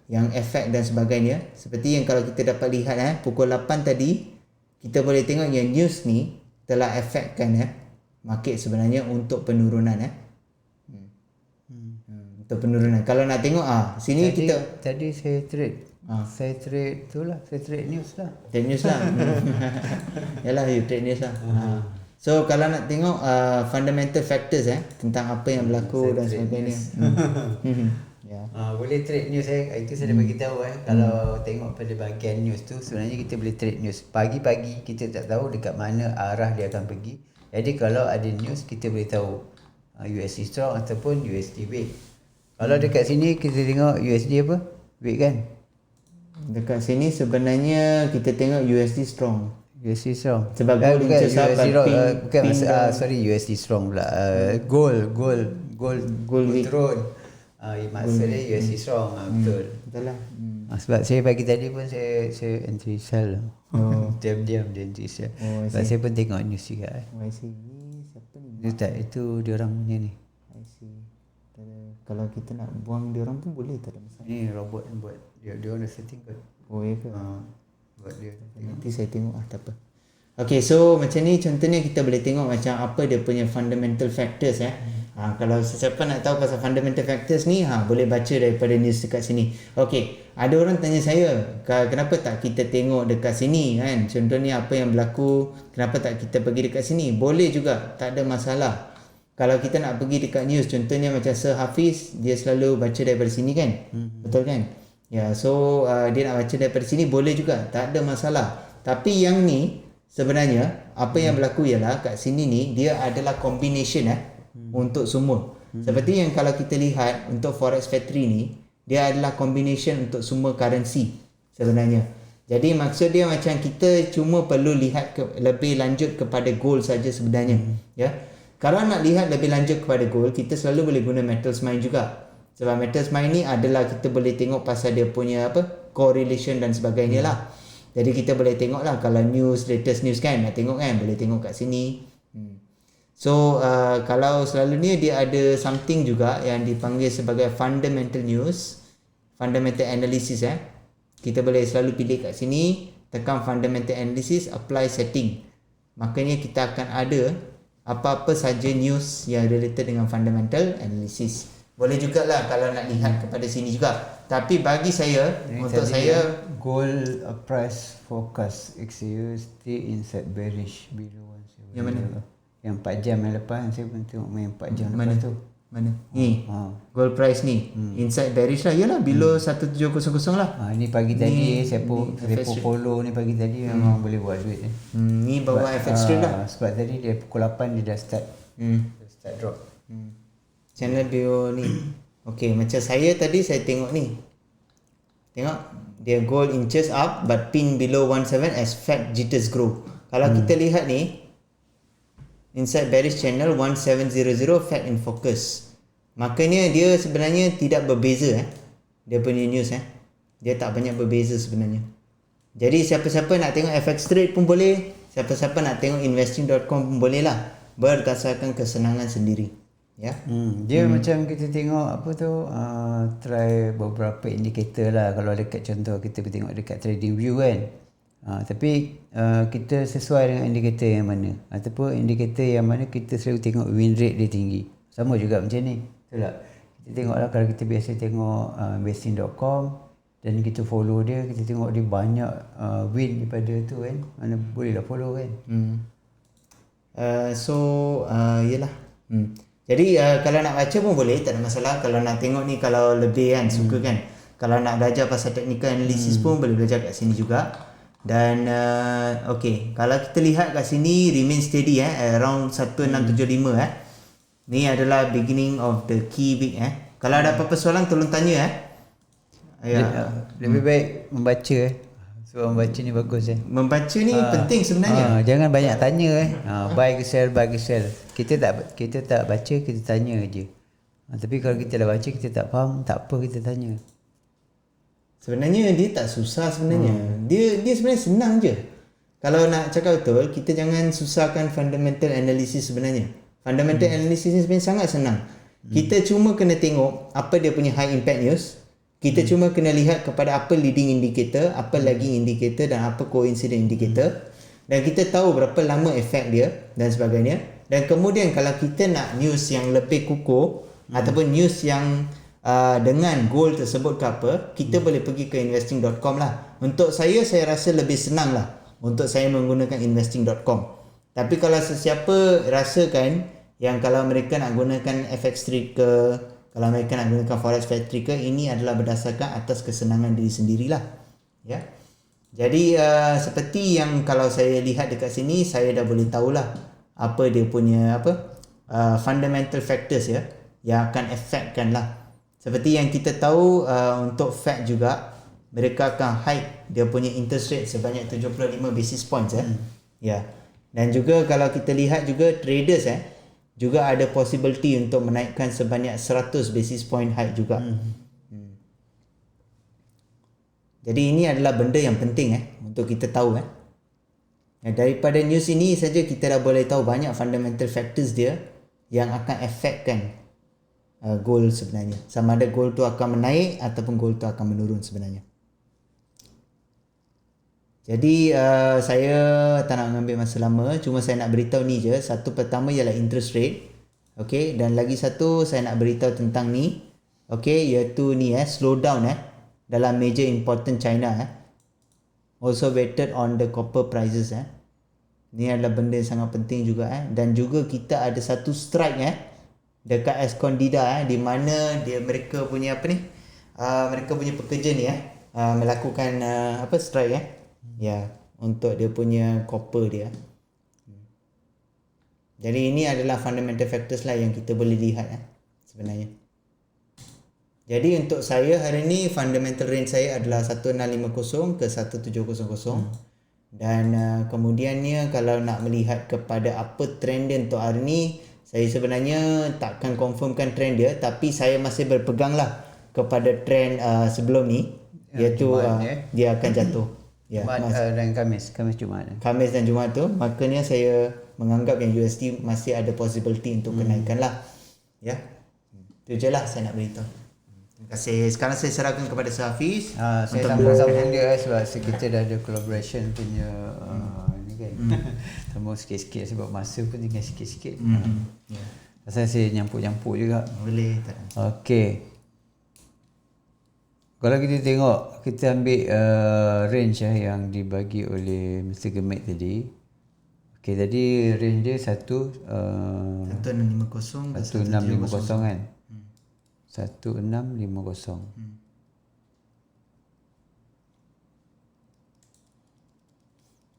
yang efek dan sebagainya, seperti yang kalau kita dapat lihat pukul 8 tadi, kita boleh tengok yang news ni telah affectkan market sebenarnya untuk penurunan untuk penurunan. Kalau nak tengok sini tadi saya trade saya trade tu lah, saya trade news lah. Trade news lah. Yalah, you trade news lah. So kalau nak tengok fundamental factors tentang apa yang berlaku dan sebagainya. Boleh trade news itu saya dah bagi tahu kalau tengok pada bahagian news tu, sebenarnya kita boleh trade news. Pagi-pagi kita tak tahu dekat mana arah dia akan pergi. Jadi kalau ada news, kita boleh tahu USD strong ataupun USD weak. Kalau dekat sini kita tengok USD apa? Weak kan? Dekat sini sebenarnya kita tengok USD strong. USD strong. Sebab gold bukan USD USD sorry USD strong pula. Gold gold week. turun. Maksudnya USD strong. Betul. Betul lah. Sebab saya pagi tadi pun saya entry sell. Diam-diam dia entry sell. Sebab saya pun tengok news juga. I see. Ni siapa ni? Itu dia orang punya ni. I see. Kalau kita nak buang dia orang pun boleh, tak ada masalah. Ni robot buat dia orang dah setting kot. Oh ya ke? Buat dia. Nanti saya tengok tak apa. Okay, so macam ni contohnya kita boleh tengok macam apa dia punya fundamental factors kalau sesiapa nak tahu pasal fundamental factors ni boleh baca daripada news dekat sini. Okay, ada orang tanya saya kenapa tak kita tengok dekat sini kan, contohnya apa yang berlaku, kenapa tak kita pergi dekat sini. Boleh juga, tak ada masalah. Kalau kita nak pergi dekat news, contohnya macam Sir Hafiz, dia selalu baca daripada sini kan. Betul kan? Ya, so dia nak baca daripada sini boleh juga, tak ada masalah. Tapi yang ni sebenarnya apa yang berlaku ialah kat sini ni dia adalah combination untuk semua. Seperti yang kalau kita lihat untuk Forex Factory ni, dia adalah combination untuk semua currency sebenarnya. Jadi maksud dia macam kita cuma perlu lihat lebih lanjut kepada gold saja sebenarnya. Ya. Kalau nak lihat lebih lanjut kepada gold, kita selalu boleh guna Metals Mine juga. Sebab Metals Mine ni adalah kita boleh tengok pasal dia punya correlation dan sebagainya lah. Jadi kita boleh tengok lah kalau news, latest news kan, nak tengok kan, boleh tengok kat sini. So kalau selalunya dia ada something juga yang dipanggil sebagai fundamental news, fundamental analysis kita boleh selalu pilih kat sini, tekan fundamental analysis, apply setting. Makanya kita akan ada apa-apa saja news yang related dengan fundamental analysis. Boleh jugalah kalau nak lihat kepada sini juga. Tapi bagi saya, untuk saya gold price forecast XAU stay inside bearish below 17. Yang mana? Yang 4 jam yang lepas saya pun tengok main 4 jam mana lepas tu. Mana? Ni. Gold price ni. Inside bearish lah. Yalah below 1700 lah. Ni pagi tadi saya FX follow ni pagi tadi memang boleh buat duit ni bawah FX trade lah. Sebab tadi dia pukul 8 dia dah start. Dia start drop. Channel bio ni. Okay, macam saya tadi saya tengok ni. Tengok dia gold inches up but pin below 17 as fat jitters grow. Kalau kita lihat ni inside bearish channel 1700 fat in focus. Makanya dia sebenarnya tidak berbeza dia punya news Dia tak banyak berbeza sebenarnya. Jadi siapa-siapa nak tengok FX trade pun boleh, siapa-siapa nak tengok investing.com pun boleh lah, berdasarkan kesenangan sendiri. Ya. Dia macam kita tengok apa tu try beberapa indikator lah. Kalau dekat contoh kita tengok dekat trading view kan. Tapi kita sesuai dengan indikator yang mana ataupun indikator yang mana kita selalu tengok win rate dia tinggi. Sama juga macam ni. Betul tak? Kita tengoklah kalau kita biasa tengok investing.com dan kita follow dia, kita tengok dia banyak win daripada tu kan. Mana bolehlah follow kan. Yelah. Jadi kalau nak baca pun boleh, tak ada masalah. Kalau nak tengok ni kalau lebih kan, suka kan. Kalau nak belajar pasal technical analysis pun boleh belajar kat sini juga. Dan okay, kalau kita lihat kat sini remain steady around 1675 Ni adalah beginning of the key week Kalau ada apa-apa soalan tolong tanya Lebih baik membaca sebab membaca ni bagus Membaca ni penting sebenarnya. Jangan banyak tanya buy ke sell. Kita tak baca, kita tanya aje. Tapi kalau kita dah baca kita tak faham, tak apa kita tanya. Sebenarnya dia tak susah sebenarnya. Dia sebenarnya senang je. Kalau nak cakap betul, kita jangan susahkan fundamental analysis sebenarnya. Fundamental analysis ni sebenarnya sangat senang. Kita cuma kena tengok apa dia punya high impact news. Kita cuma kena lihat kepada apa leading indicator, apa lagging indicator dan apa coincident indicator. Dan kita tahu berapa lama efek dia dan sebagainya. Dan kemudian kalau kita nak news yang lebih kukuh ataupun news yang dengan goal tersebut ke apa, kita boleh pergi ke investing.com lah. Untuk saya rasa lebih senang lah untuk saya menggunakan investing.com. Tapi kalau sesiapa rasakan yang kalau mereka nak gunakan FX Trade ke, kalau mereka nak gunakan Forex Factory ke, ini adalah berdasarkan atas kesenangan diri sendirilah. Ya. Jadi seperti yang kalau saya lihat dekat sini, saya dah boleh tahulah apa dia punya fundamental factors yang akan affectkan lah. Seperti yang kita tahu untuk Fed juga, mereka akan hike dia punya interest rate sebanyak 75 basis points ya. Dan juga kalau kita lihat juga traders juga ada possibility untuk menaikkan sebanyak 100 basis point hike juga. Jadi ini adalah benda yang penting untuk kita tahu. Daripada news ini saja kita dah boleh tahu banyak fundamental factors dia yang akan affectkan gold sebenarnya. Sama ada gold tu akan menaik ataupun gold tu akan menurun sebenarnya. Jadi saya tak nak mengambil masa lama, cuma saya nak beritahu ni je. Satu pertama ialah interest rate. Okey, dan lagi satu saya nak beritahu tentang ni. Okey, iaitu ni slow down dalam major important China also weighted on the copper prices Ni adalah benda yang sangat penting juga dan juga kita ada satu strike dekat Escondida di mana mereka punya apa ni mereka punya pekerja ni melakukan strike untuk dia punya copper dia. Jadi ini adalah fundamental factors lah yang kita boleh lihat sebenarnya. Jadi untuk saya hari ni fundamental range saya adalah 1650 ke 1700 dan kemudiannya kalau nak melihat kepada apa trend dia untuk hari ni, saya sebenarnya takkan confirmkan trend dia, tapi saya masih berpegang lah kepada trend sebelum ni, iaitu dia akan jatuh. Jumaat dan Khamis Jumaat. Khamis dan Jumaat tu, makanya saya menganggap yang USD masih ada possibility untuk kenaikan lah. Itu je lah saya nak beritahu. Terima kasih. Sekarang saya serahkan kepada Hafiz. Saya sambung dia sebab kita dah ada collaboration punya ni kan. Tambah sikit-sikit sebab masa pun tinggal sikit-sikit. Pasal saya nyampuk-nyampuk juga. Boleh tak? Okey. Kalau kita tengok, kita ambil range yang dibagi oleh Mr. Gemet tadi. Okey, tadi range dia 1650 kan. 1650.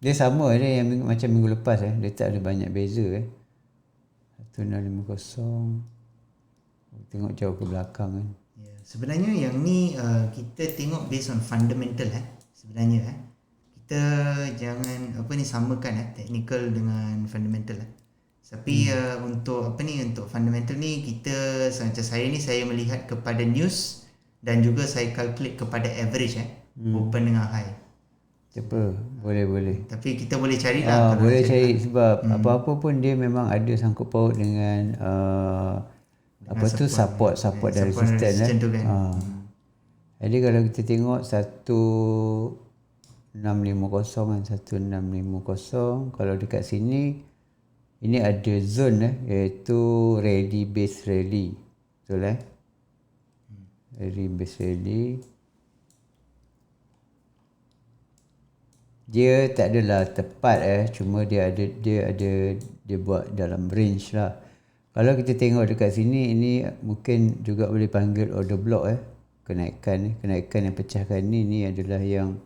Dia sama dia yang macam minggu lepas dia tak ada banyak beza 1650. Tengok jauh ke belakang kan. Sebenarnya yang ni kita tengok based on fundamental sebenarnya kita jangan samakan technical dengan fundamental tapi untuk untuk fundamental ni kita macam saya melihat kepada news dan juga saya calculate kepada average open dengan high. Apa boleh tapi kita boleh cari lah boleh cari sebab apa-apa pun dia memang ada sangkut paut dengan support dan resistance kan. Jadi kalau kita tengok 1650 kan, 1650 kalau dekat sini ini ada zone iaitu ready base rally. Betul ready base rally. Dia tak adalah tepat cuma dia buat dalam range lah. Kalau kita tengok dekat sini, ini mungkin juga boleh panggil order block kenaikan yang pecahkan ni adalah yang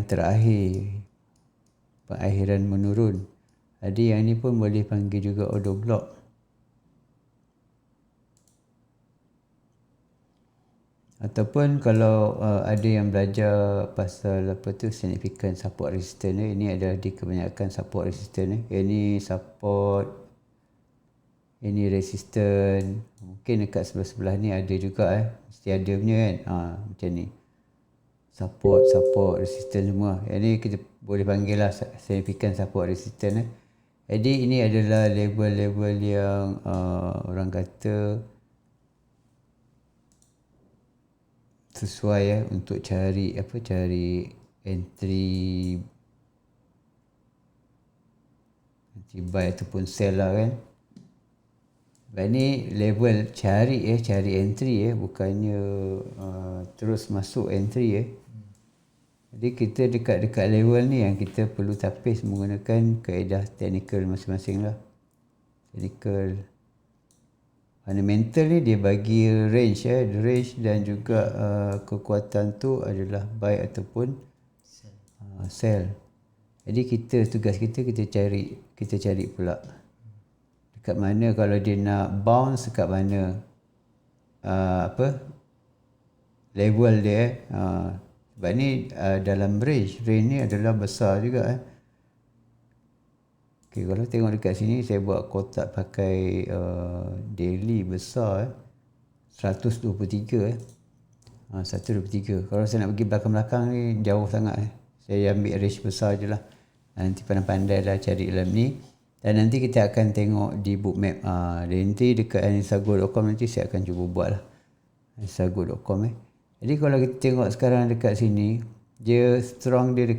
terakhir, pengakhiran menurun. Jadi yang ni pun boleh panggil juga order block. Ataupun kalau ada yang belajar pasal significant support resistance ini adalah di kebanyakan support resistance ini support, ini resistance. Mungkin dekat sebelah-sebelah ni ada juga mesti ada punya kan. Macam ni. Support resistance semua. Ini kita boleh panggil lah significant support resistance Jadi ini adalah level-level yang orang kata sesuai untuk cari entry buy ataupun sell lah kan. Ini level cari entry bukannya terus masuk entry Jadi kita dekat level ni yang kita perlu tapis menggunakan kaedah technical masing-masing lah. Technical fundamental ni dia bagi range range dan juga kekuatan tu adalah buy ataupun sell. Jadi tugas kita cari pula dekat mana kalau dia nak bounce dekat mana level dia sebab ni dalam range ni adalah besar juga Okay, kalau tengok dekat sini saya buat kotak pakai daily besar 123 123. Kalau saya nak pergi belakang-belakang ni jauh sangat Saya ambil range besar je lah. Nanti pandai-pandai dah cari dalam ni. Dan nanti kita akan tengok di bookmap. Nanti dekat anisago.com nanti saya akan cuba buat lah. anisago.com Jadi kalau kita tengok sekarang dekat sini, dia strong dia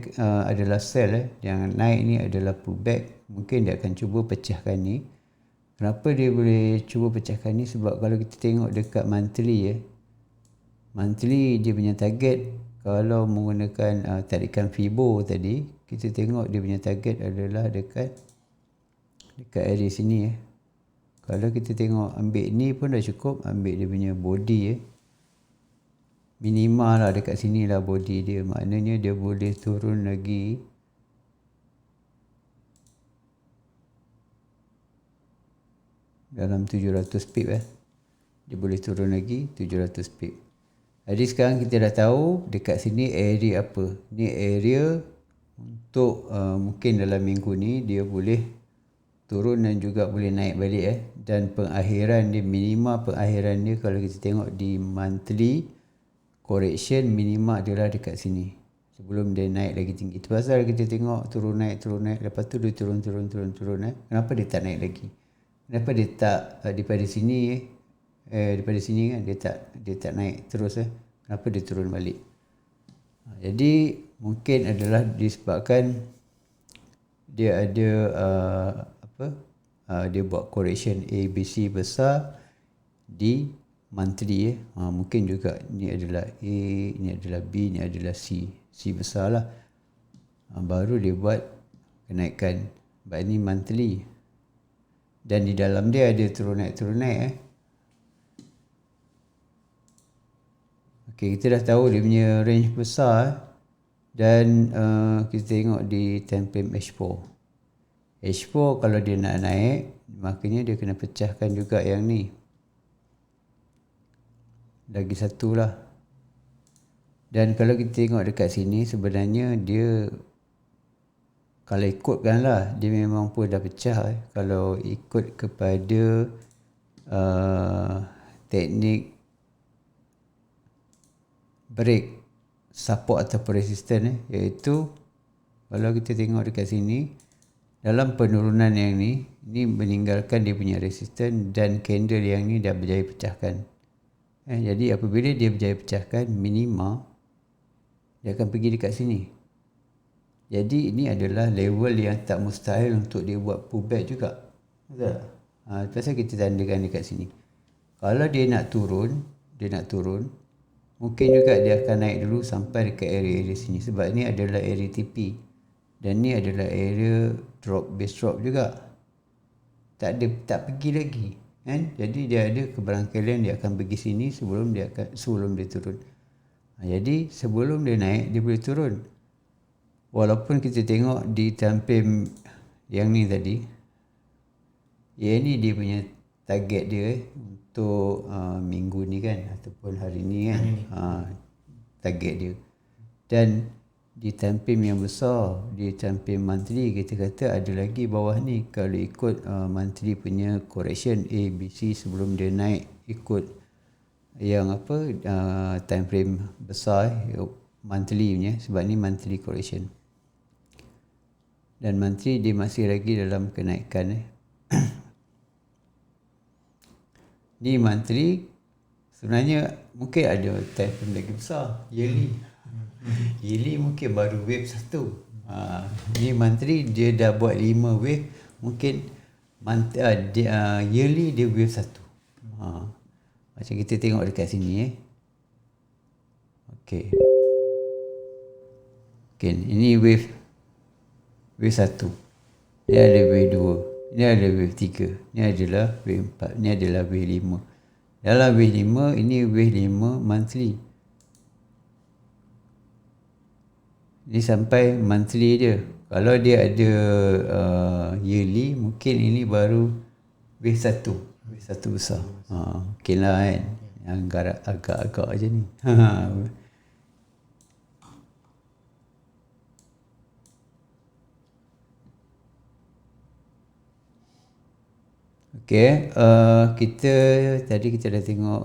adalah sell Yang naik ni adalah pullback. Mungkin dia akan cuba pecahkan ni. Kenapa dia boleh cuba pecahkan ni? Sebab kalau kita tengok dekat monthly monthly dia punya target, kalau menggunakan tarikan Fibo tadi, kita tengok dia punya target adalah dekat area sini Kalau kita tengok ambil ni pun dah cukup. Ambil dia punya body minima lah dekat sini lah body dia. Maknanya dia boleh turun lagi dalam 700 pip Dia boleh turun lagi 700 pip. Jadi sekarang kita dah tahu dekat sini area apa. Ni area untuk mungkin dalam minggu ni dia boleh turun dan juga boleh naik balik Dan pengakhiran dia, minima pengakhiran dia kalau kita tengok di monthly correction, minima adalah dekat sini sebelum dia naik lagi tinggi. Itu pasal kita tengok turun naik, lepas tu dia turun. Kenapa dia tak naik lagi? Kenapa dia tak daripada sini daripada sini kan dia tak naik terus Kenapa dia turun balik? Jadi mungkin adalah disebabkan dia ada dia buat correction ABC besar di monthly mungkin juga ni adalah A, ni adalah B, ni adalah C besar lah. Baru dia buat kenaikan. Sebab ni monthly. Dan di dalam dia ada turun naik Okay, kita dah tahu dia punya range besar dan kita tengok di time frame H4 kalau dia nak naik, makanya dia kena pecahkan juga yang ni lagi satu lah. Dan kalau kita tengok dekat sini, sebenarnya dia kalau ikutkan lah, dia memang pun dah pecah kalau ikut kepada teknik break support ataupun resistance iaitu kalau kita tengok dekat sini dalam penurunan yang ni meninggalkan dia punya resistance dan candle yang ni dah berjaya pecahkan. Jadi apabila dia berjaya pecahkan minima, dia akan pergi dekat sini. Jadi ini adalah level yang tak mustahil untuk dia buat pullback juga. Betul tak? Pasal kita tandakan dekat sini. Kalau dia nak turun, mungkin juga dia akan naik dulu sampai dekat area sini. Sebab ni adalah area TP. Dan ni adalah area base drop juga. Tak pergi lagi. Kan? Jadi dia ada keberangkalian dia akan pergi sini sebelum dia turun. Jadi sebelum dia naik, dia boleh turun. Walaupun kita tengok di time frame yang ni tadi, yang ni dia punya target dia untuk minggu ni kan ataupun hari ni kan target dia. Dan di time frame yang besar, di time frame monthly kita kata ada lagi bawah ni. Kalau ikut monthly punya correction A, B, C sebelum dia naik ikut yang time frame besar monthly punya, sebab ni monthly correction. Dan monthly dia masih lagi dalam kenaikan Ni monthly sebenarnya mungkin ada time frame lagi besar, yearly mungkin baru wave 1. Ni monthly dia dah buat 5 wave, mungkin yearly dia wave 1. Macam kita tengok dekat sini Okay, ini wave 1. Ni ada wave 2. Ni ada wave 3. Ni adalah wave 4. Ni adalah wave 5. Dalam wave 5, ini wave 5 monthly. Ni sampai monthly dia. Kalau dia ada yearly, mungkin ini baru wave 1. Wave 1 besar. Mungkin lah kan. Yang agak-agak je ni. Okey, kita dah tengok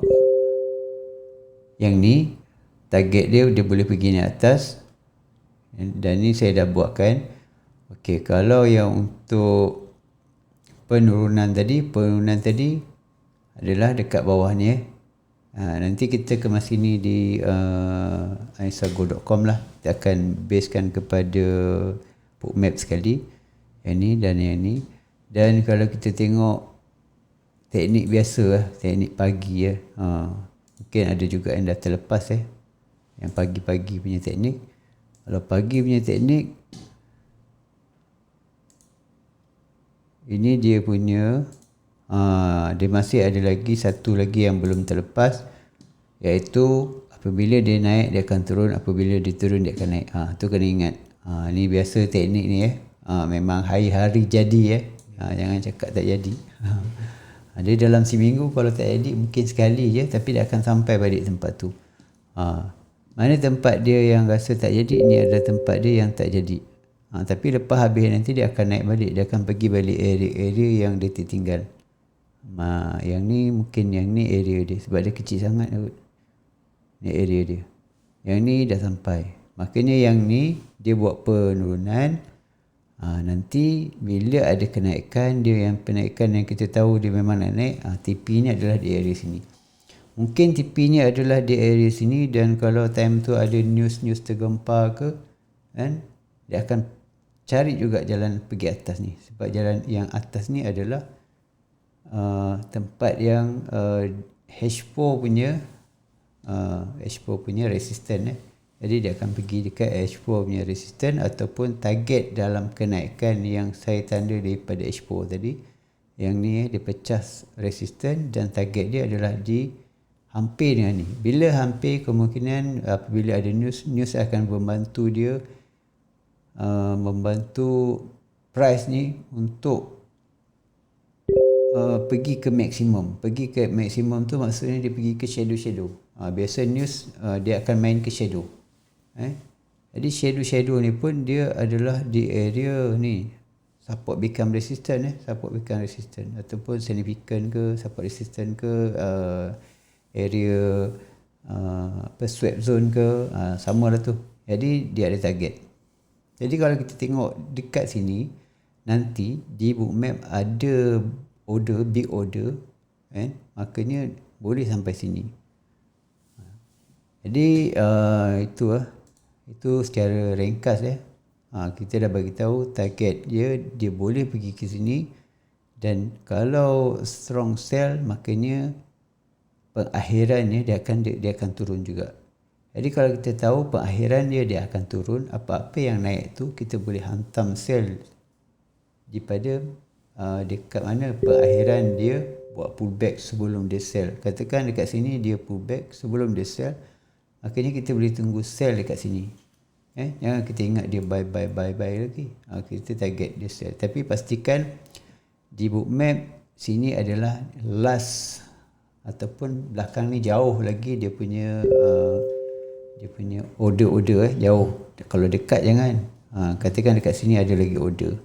yang ni, target dia boleh pergi naik atas, dan ni saya dah buatkan. Okey, kalau yang untuk penurunan tadi adalah dekat bawah ni. Nanti kita kemas sini di aisago.com lah. Kita akan basekan kepada bookmap sekali, yang ni dan yang ni. Dan kalau kita tengok teknik biasa lah, teknik pagi mungkin ada juga yang dah terlepas yang pagi-pagi punya teknik. Kalau pagi punya teknik, ini dia punya dia masih ada lagi satu lagi yang belum terlepas, iaitu apabila dia naik dia akan turun, apabila dia turun dia akan naik. Tu kena ingat. Ni biasa teknik ni memang hari-hari jadi jangan cakap tak jadi. Dia dalam seminggu kalau tak jadi mungkin sekali je, tapi dia akan sampai balik tempat tu. Mana tempat dia yang rasa tak jadi, ni adalah tempat dia yang tak jadi. Tapi lepas habis nanti dia akan naik balik, dia akan pergi balik area-area yang dia tertinggal. Yang ni mungkin yang ni area dia, sebab dia kecil sangat kot. Ni area dia. Yang ni dah sampai. Makanya yang ni dia buat penurunan. Nanti bila ada kenaikan, dia yang penaikan yang kita tahu dia memang nak naik, TP ni adalah di area sini. Mungkin TP ni adalah di area sini, dan kalau time tu ada news tergempar ke, kan, dia akan cari juga jalan pergi atas ni. Sebab jalan yang atas ni adalah tempat yang H4 punya resisten. Jadi dia akan pergi dekat H4 punya resisten ataupun target dalam kenaikan yang saya tanda daripada H4 tadi. Yang ni dia pecah resisten dan target dia adalah di hampir dengan ni. Bila hampir, kemungkinan apabila ada news akan membantu dia, membantu price ni untuk pergi ke maksimum. Pergi ke maksimum tu maksudnya dia pergi ke shadow. Biasa news dia akan main ke shadow. Jadi shadow ni pun dia adalah di area ni, support become resistant ataupun significant ke support resistant ke, area swap zone ke, sama lah tu. Jadi dia ada target. Jadi kalau kita tengok dekat sini, nanti di bookmap ada order, big order, makanya boleh sampai sini. Jadi itu secara ringkas kita dah bagi tahu target dia boleh pergi ke sini, dan kalau strong sell makanya pengakhirannya dia akan turun juga. Jadi kalau kita tahu pengakhiran dia akan turun, apa-apa yang naik tu kita boleh hantam sell daripada dekat mana pengakhiran dia buat pullback sebelum dia sell. Katakan dekat sini dia pullback sebelum dia sell, makanya kita boleh tunggu sell dekat sini. Jangan kita ingat dia buy lagi. Kita target dia sell. Tapi pastikan di bookmap sini adalah last, ataupun belakang ni jauh lagi dia punya order jauh. Kalau dekat jangan. Katakan dekat sini ada lagi order.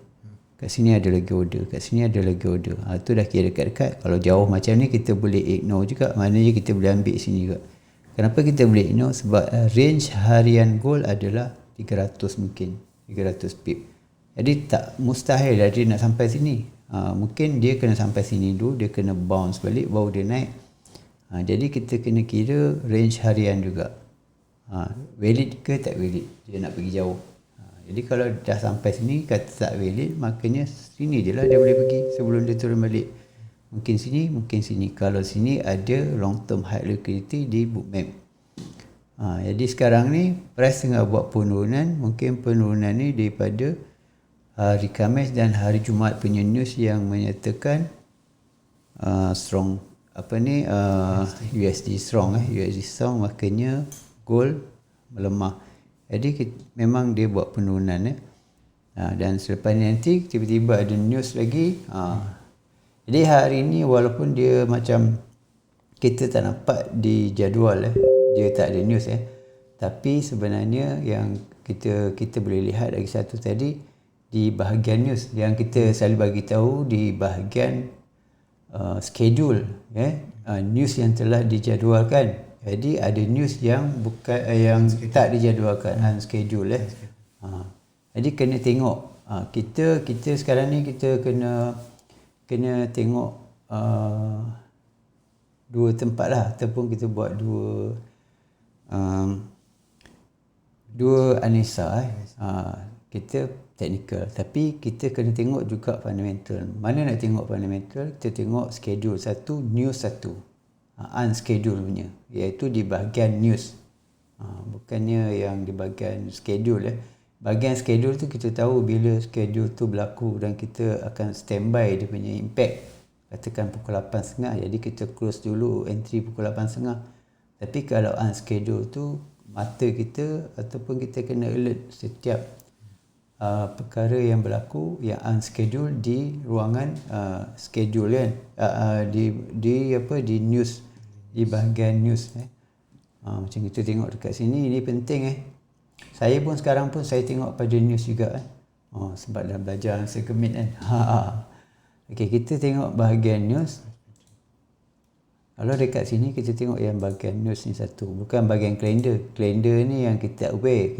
Kat sini ada lagi order, kat sini ada lagi order. Tu dah kira dekat-dekat. Kalau jauh macam ni kita boleh ignore juga. Maknanya kita boleh ambil sini juga. Kenapa kita boleh ignore? Sebab range harian gold adalah 300 mungkin. 300 pip. Jadi tak mustahil lah dia nak sampai sini. Mungkin dia kena sampai sini dulu, dia kena bounce balik baru dia naik. Jadi kita kena kira range harian juga. Valid ke tak valid? Dia nak pergi jauh. Jadi kalau dah sampai sini kata tak valid, makanya sini je lah dia boleh pergi sebelum dia turun balik. Mungkin sini, mungkin sini. Kalau sini ada long term high liquidity di bookmap. Jadi sekarang ni price tengah buat penurunan. Mungkin penurunan ni daripada hari Khamis dan hari Jumaat punya news yang menyatakan strong USD strong USD strong, makanya gold melemah. Jadi memang dia buat penurunan dan selepas ni nanti tiba-tiba ada news lagi. Jadi hari ni walaupun dia macam kita tak nampak di jadual dia tak ada news tapi sebenarnya yang kita boleh lihat lagi satu tadi di bahagian news yang kita selalu bagi tahu di bahagian schedule news yang telah dijadualkan. Jadi ada news yang bukan yang tak dijadualkan, unscheduled jadi kena tengok kita sekarang ni kita kena tengok dua tempat lah, ataupun kita buat dua analisa kita technical, tapi kita kena tengok juga fundamental. Mana nak tengok fundamental? Kita tengok schedule satu, news satu, unscheduled punya, iaitu di bahagian news, bukannya yang di bahagian schedule. Bahagian schedule tu kita tahu bila schedule tu berlaku dan kita akan standby dia punya impact, katakan pukul 8.30, jadi kita close dulu entry pukul 8.30. Tapi kalau unscheduled tu mata kita ataupun kita kena alert setiap perkara yang berlaku yang unscheduled di ruangan schedule kan, di news, di bahagian news macam kita tengok dekat sini, ini penting saya pun sekarang pun saya tengok pada news juga sebab dah belajar segemit kan. Okey, kita tengok bahagian news. Kalau dekat sini kita tengok yang bahagian news ni satu, bukan bahagian kalender ni yang kita aware.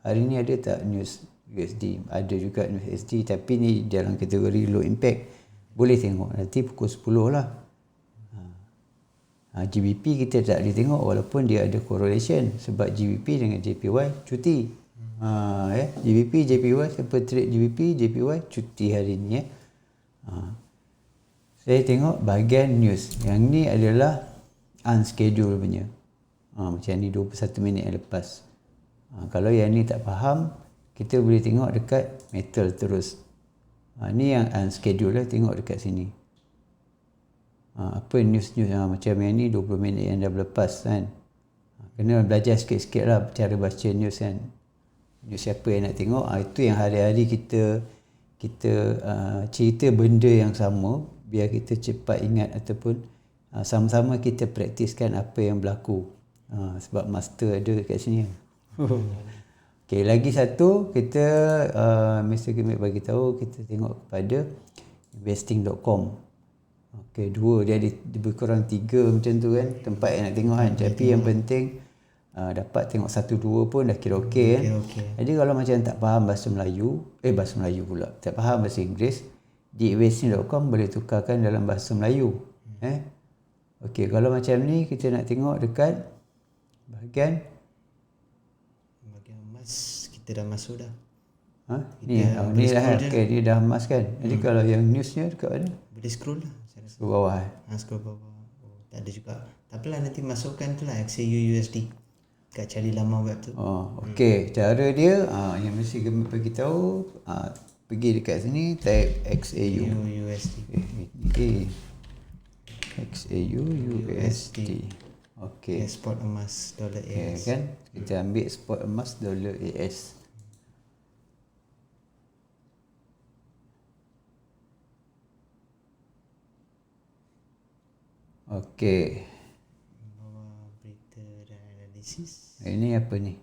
Hari ni ada tak news USD? Ada juga news USD, tapi ni dalam kategori low impact, boleh tengok nanti pukul 10 lah. GBP kita tak boleh tengok walaupun dia ada correlation, sebab GBP dengan JPY cuti. GBP, JPY, siapa trade GBP, JPY cuti hari ni Saya tengok bahagian news. Yang ni adalah unscheduled punya. Macam ni 21 minit yang lepas. Kalau yang ni tak faham, kita boleh tengok dekat metal terus. Ni yang unscheduled lah, tengok dekat sini. Apa news macam yang ni 20 minit yang dah berlepas kan. Kena belajar sikit-sikit lah cara baca news kan. News siapa yang nak tengok, itu yang hari-hari kita cerita benda yang sama, biar kita cepat ingat ataupun sama-sama kita praktiskan apa yang berlaku. Sebab master ada kat sini. Okey, lagi satu kita Mr. Gemit bagi tahu, kita tengok kepada investing.com. Okey, dua, dia ada lebih kurang 3 macam tu kan tempat yang nak tengok kan. Tapi yang penting dapat tengok 1-2 pun dah kira okey kan. Jadi kalau macam tak faham bahasa Melayu pula, tak faham bahasa Inggeris, di investing.com boleh tukarkan dalam bahasa Melayu. Okey, kalau macam ni kita nak tengok dekat bahagian emas, kita dah masuk dah. Ni dah okay, dia dah emas kan. Jadi kalau yang newsnya dekat mana? Boleh scroll lah. Scroll bawah. Scroll bawah. Tak ada juga. Tak apalah, nanti masukkan tu lah XAU USD kat cari laman web tu. Okey, cara dia yang mesti kami bagi tahu, pergi dekat sini type XAU USD. XAU USD. Okey. Spot emas $AS. Kan? Kita ambil spot emas $AS. Okey. Bawah berita dan analisis. Ini apa ni?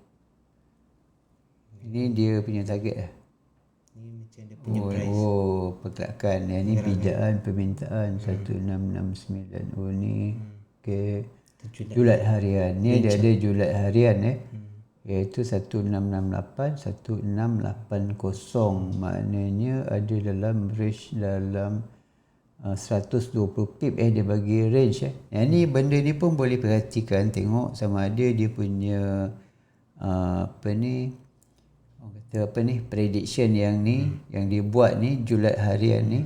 Ini dia punya target lah. Ni macam dia punya price. Pergerakan. Yang ni pijaan permintaan 1669. Ni okey. Julat harian. Ni dia ada julat harian iaitu 1668 1680. Maknanya ada dalam range dalam 120 pip dia bagi range Yang ni benda ni pun boleh perhatikan, tengok sama ada dia punya prediction yang ni yang dia buat ni julat harian ni,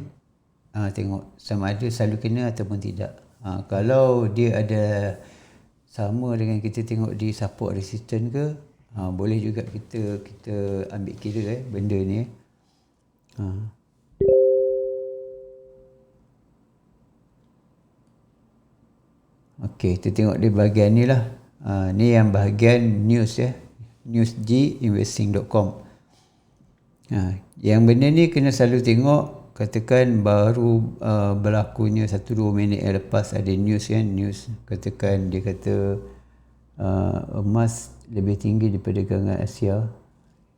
tengok sama ada selalu kena ataupun tidak. Kalau dia ada sama dengan kita tengok di support resistance ke, boleh juga kita ambil kira benda ni. Okey, kita tengok di bahagian ni lah. Ni yang bahagian news news di investing.com. Yang benda ni kena selalu tengok, katakan baru berlakunya 1-2 minit yang lepas ada news kan, news katakan dia kata emas lebih tinggi di perdagangan Asia.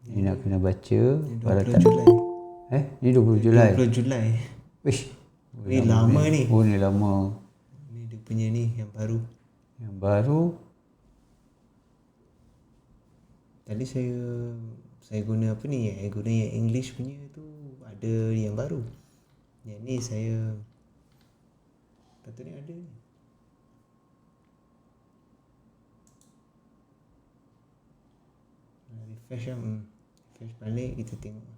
Ni nak kena baca. 20 Julai. Ni 20 Julai. 20 Julai. Wish, Ni lama ni. Oh, ni lama. Ni dia punya ni yang baru. Yang baru. Tadi saya guna apa ni? Saya guna yang English punya tu ada yang baru. Yang ni saya patutnya ada ni. Refresh lah. Refresh balik kita tengok.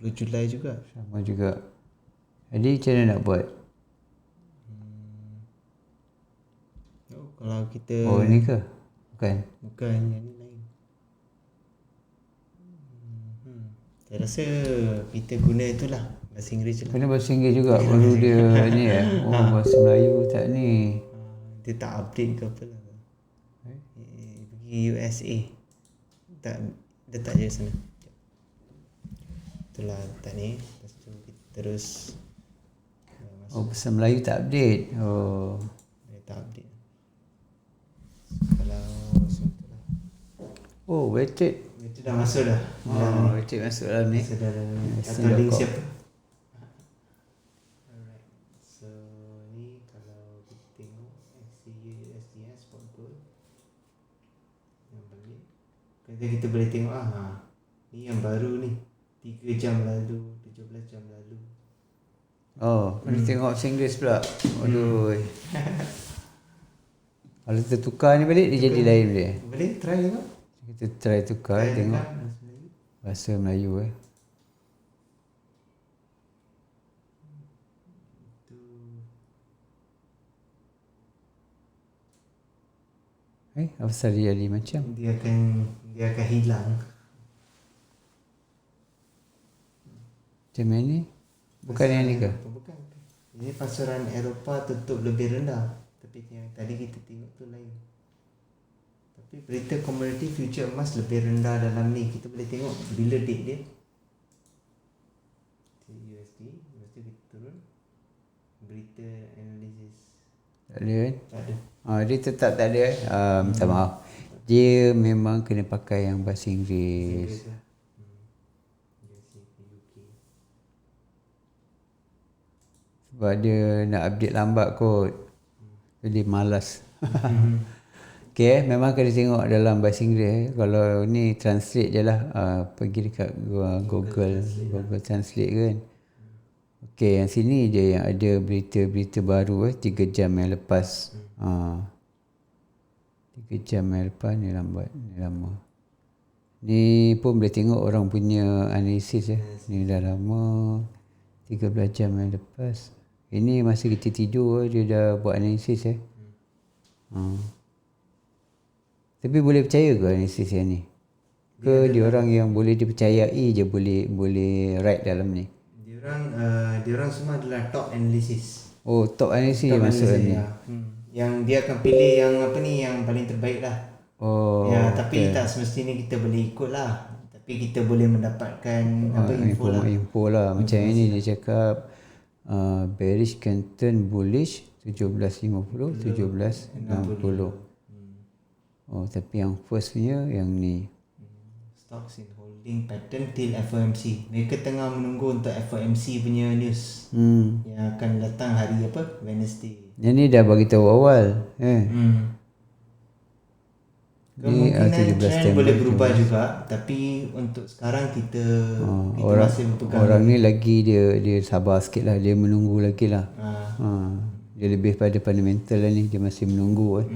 20 Julai juga. Sama juga. Jadi macam mana nak buat? Oh, kalau kita Oh, ni ke? Bukan. bukan yang ni lain. Saya rasa kita guna itulah bahasa Inggeris je lah. Kena bahasa Inggeris juga. Baru dia ni Oh, bahasa Melayu tak ni. Dia tak update ke apa lah. Pergi USA. Tak, dia tak je sana. Itulah tak ni. Lepas tu kita terus Oh, bahasa Melayu tak update. Oh. dia tak update. Kalau macam lah. Oh, waited. Itu dah masuk dah. Oh, waited masuk dalam ni. Masuk dah dalam ni. Yes, Atau link dah siapa? Alright. So ni kalau kita tengok XCU SDS Sport Gold yang balik. Kita boleh tengok ni yang baru ni. 3 jam lalu, 17 jam lalu. Oh, kena tengok bahasa Inggeris pula. Aduh. Kalau kita tukar ni balik, dia jadi lain dia. Boleh try tengok. Kita try tukar, tengok Bahasa Melayu. bahasa Melayu apa pasal dia jadi macam? Dia akan hilang. Macam mana ni? Bukan yang ni ke? Bukan. Ini pasaran Eropah tutup lebih rendah. Tapi yang tadi kita tengok tu lain. Tapi berita commodity future emas lebih rendah dalam ni. Kita boleh tengok bila date dia. USD. Lepas tu kita turun. Berita analysis. Tak ada kan? Tak ada. Dia tetap tak ada. Minta maaf. Dia memang kena pakai yang bahasa Inggeris. Sebab dia nak update lambat kot. Jadi malas. Okay, memang kena tengok dalam bahasa Inggeris. Kalau ni translate je lah. Pergi dekat Google Translate kan. Okay, yang sini je yang ada berita-berita baru 3 jam yang lepas. 3 jam yang lepas ni lambat. Ni lama. Ni pun boleh tengok orang punya analisis Ni dah lama. 13 jam yang lepas. Ini masa kita tidur dia dah buat analisis Tapi boleh percaya ke analisis yang ni? Ke dia orang yang boleh dipercayai je boleh write dalam ni? Dia orang semua adalah top analysis. Oh, top analisis je masuk dalam ni. Yang dia akan pilih yang apa ni yang paling terbaik lah. Oh. Tapi tak semestinya kita boleh ikut lah. Tapi kita boleh mendapatkan info lah. Macam ini dia cakap bearish can turn bullish 17.50 17.60. Oh, tapi yang first punya yang ni. Stocks in holding pattern till FOMC. Mereka tengah menunggu untuk FOMC punya news. Yang akan datang hari apa? Wednesday. Yang ni dah bagi tahu awal. Kemungkinan trend boleh berubah juga, tapi untuk sekarang kita masih berpegang. Orang ni lagi dia sabar sikit lah, dia menunggu lagi lah. Dia lebih pada fundamental lah ni, dia masih menunggu.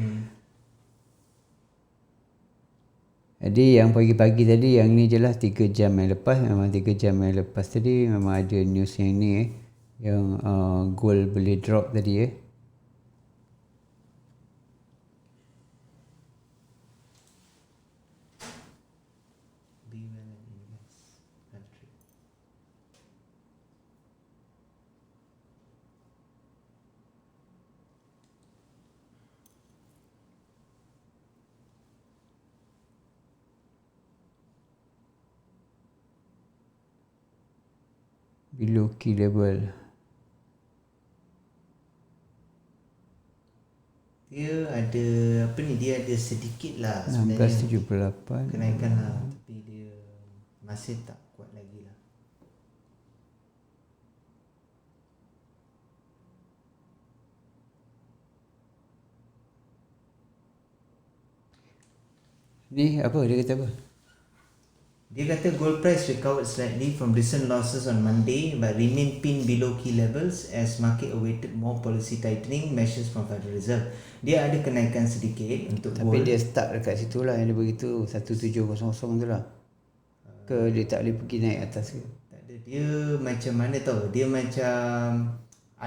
Jadi yang pagi-pagi tadi, yang ni je lah 3 jam yang lepas. Memang 3 jam yang lepas tadi memang ada news yang ni yang gold boleh drop tadi below key level. Dia ada apa ni, dia ada sedikit lah sebenarnya 1678 kenaikan lah, tapi dia masih tak kuat lagi lah. Ni apa dia kata apa? Dia kata gold price recovered slightly from recent losses on Monday but remain pinned below key levels as market awaited more policy tightening measures from Federal Reserve. Dia ada kenaikan sedikit untuk Tapi gold. dia start dekat situ lah yang dia beritahu 1700 tu lah. Ke dia tak boleh pergi naik atas ke? Tak ada, dia macam mana tahu, dia macam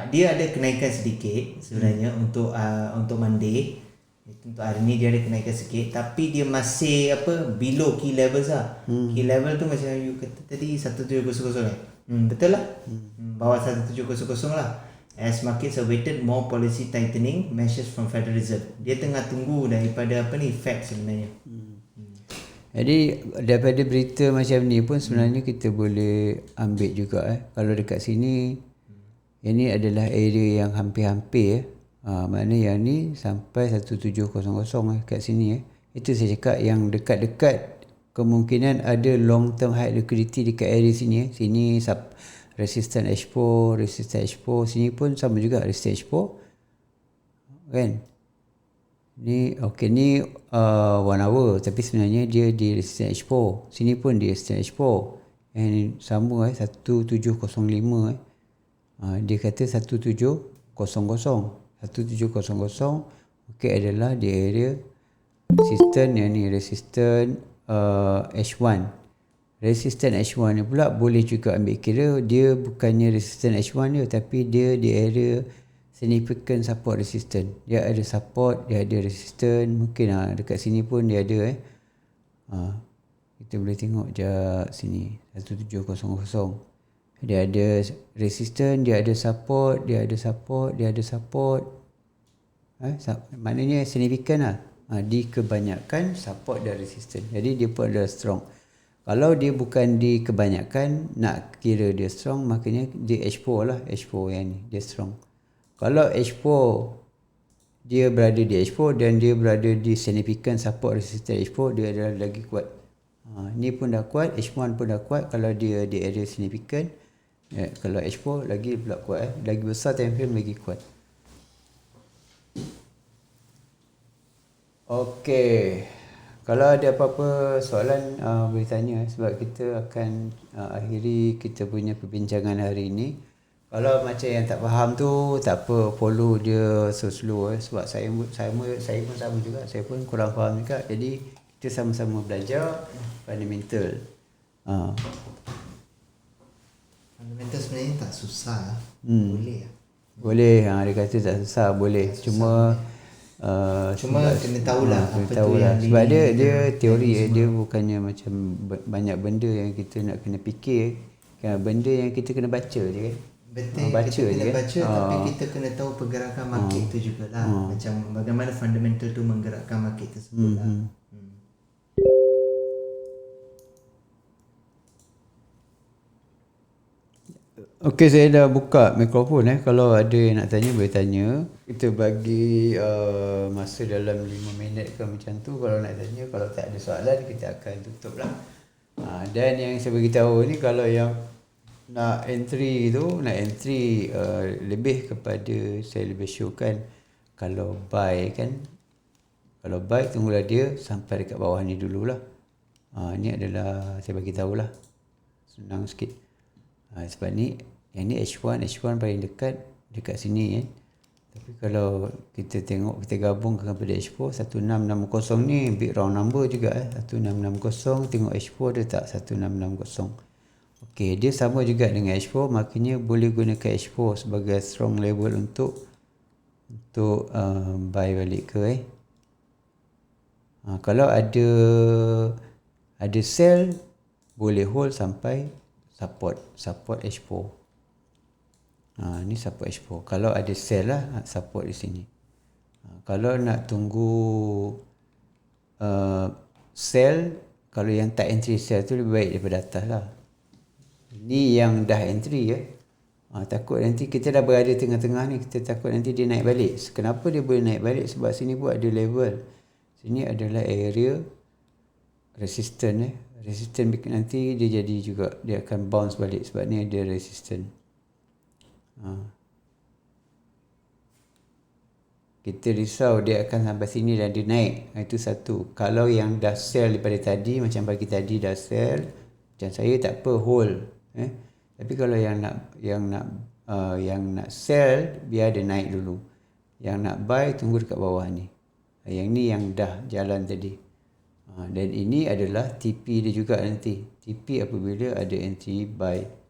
dia ada kenaikan sedikit sebenarnya untuk Monday. Untuk hari ni dia ada kenaikan sikit tapi dia masih below key levels lah. Key level tu macam you kata tadi 1700 kan. Betul lah. Bawah 1700 lah. As markets awaited more policy tightening measures from Federal Reserve. Dia tengah tunggu daripada Fed sebenarnya. Jadi daripada berita macam ni pun sebenarnya kita boleh ambil juga kalau dekat sini ini adalah area yang hampir-hampir makna yang ni sampai 1700 kat sini Itu saya cakap yang dekat-dekat kemungkinan ada long term high liquidity dekat area sini Sini resistance H4, sini pun sama juga resistance H4. Kan? Ni okey ni 1 hour tapi sebenarnya dia di resistance H4. Sini pun di resistance H4. And sama 1705 dia kata 1700 okey adalah di area resistance yang ni resistance H1. Resistance H1 ni pula boleh juga ambil kira dia bukannya resistance H1 dia tapi dia di area significant support resistance. Dia ada support, dia ada resistance, mungkin dekat sini pun dia ada kita boleh tengok je sini 1700. Dia ada resistance, dia ada support, maknanya significant lah. Di kebanyakan support dan resistance. Jadi dia pun adalah strong. Kalau dia bukan di kebanyakan nak kira dia strong, maknanya dia H4 lah. H4 yang ni dia strong. Kalau H4 dia berada di H4 dan dia berada di significant support resistance H4, dia adalah lagi kuat. Ni pun dah kuat, H1 pun dah kuat kalau dia di area significant. Kalau H4 lagi pula kuat lagi besar time frame lagi kuat. Okey. Kalau ada apa-apa soalan boleh tanya sebab kita akan akhiri kita punya perbincangan hari ini. Kalau macam yang tak faham tu tak apa, follow dia slow sebab saya pun sama juga, saya pun kurang faham juga. Jadi kita sama-sama belajar fundamental. Fundamental sebenarnya tak susah. Boleh lah. Boleh, dia kata tak susah, boleh. Cuma kena tahulah kena apa tahu tu lah. yang Sebab dia teori dia bukannya macam banyak benda yang kita nak kena fikir. Benda yang kita kena baca je kan. Betul, baca kita kena je baca tapi kita kena tahu pergerakan market tu jugalah. Macam bagaimana fundamental tu menggerakkan market tersebut lah. Okey, saya dah buka mikrofon kalau ada yang nak tanya boleh tanya. Kita bagi masa dalam 5 minit ke macam tu kalau nak tanya. Kalau tak ada soalan kita akan tutup lah. Dan yang saya beritahu ni kalau yang nak entry lebih kepada saya lebih syorkan kalau buy kan. Kalau buy tunggulah dia sampai dekat bawah ni dululah. Ni adalah saya bagi tahulah. Senang sikit. Sebab ni yang ni H1 paling dekat sini kan. Tapi kalau kita tengok kita gabungkan kepada H4 1660 ni big round number juga 1660 tengok H4 dia tak 1660. Okey, dia sama juga dengan H4 maknanya boleh gunakan H4 sebagai strong level untuk buy balik ke kalau ada sell boleh hold sampai support H4. Ni support H4. Kalau ada sell lah support di sini. Kalau nak tunggu sell, kalau yang tak entry sell tu lebih baik daripada atas lah. Ni yang dah entry takut nanti kita dah berada tengah-tengah ni, kita takut nanti dia naik balik. Kenapa dia boleh naik balik? Sebab sini pun ada level. Sini adalah area resistance resistance nanti dia jadi juga dia akan bounce balik sebab ni ada resistance. kita risau dia akan sampai sini dan dia naik. Itu satu. Kalau yang dah sell daripada tadi, macam pagi tadi dah sell, macam saya tak apa, hold. Tapi kalau yang nak sell, biar dia naik dulu. Yang nak buy, tunggu dekat bawah ni. Yang ni yang dah jalan tadi. Dan ini adalah TP dia juga nanti. TP apabila ada entry buy.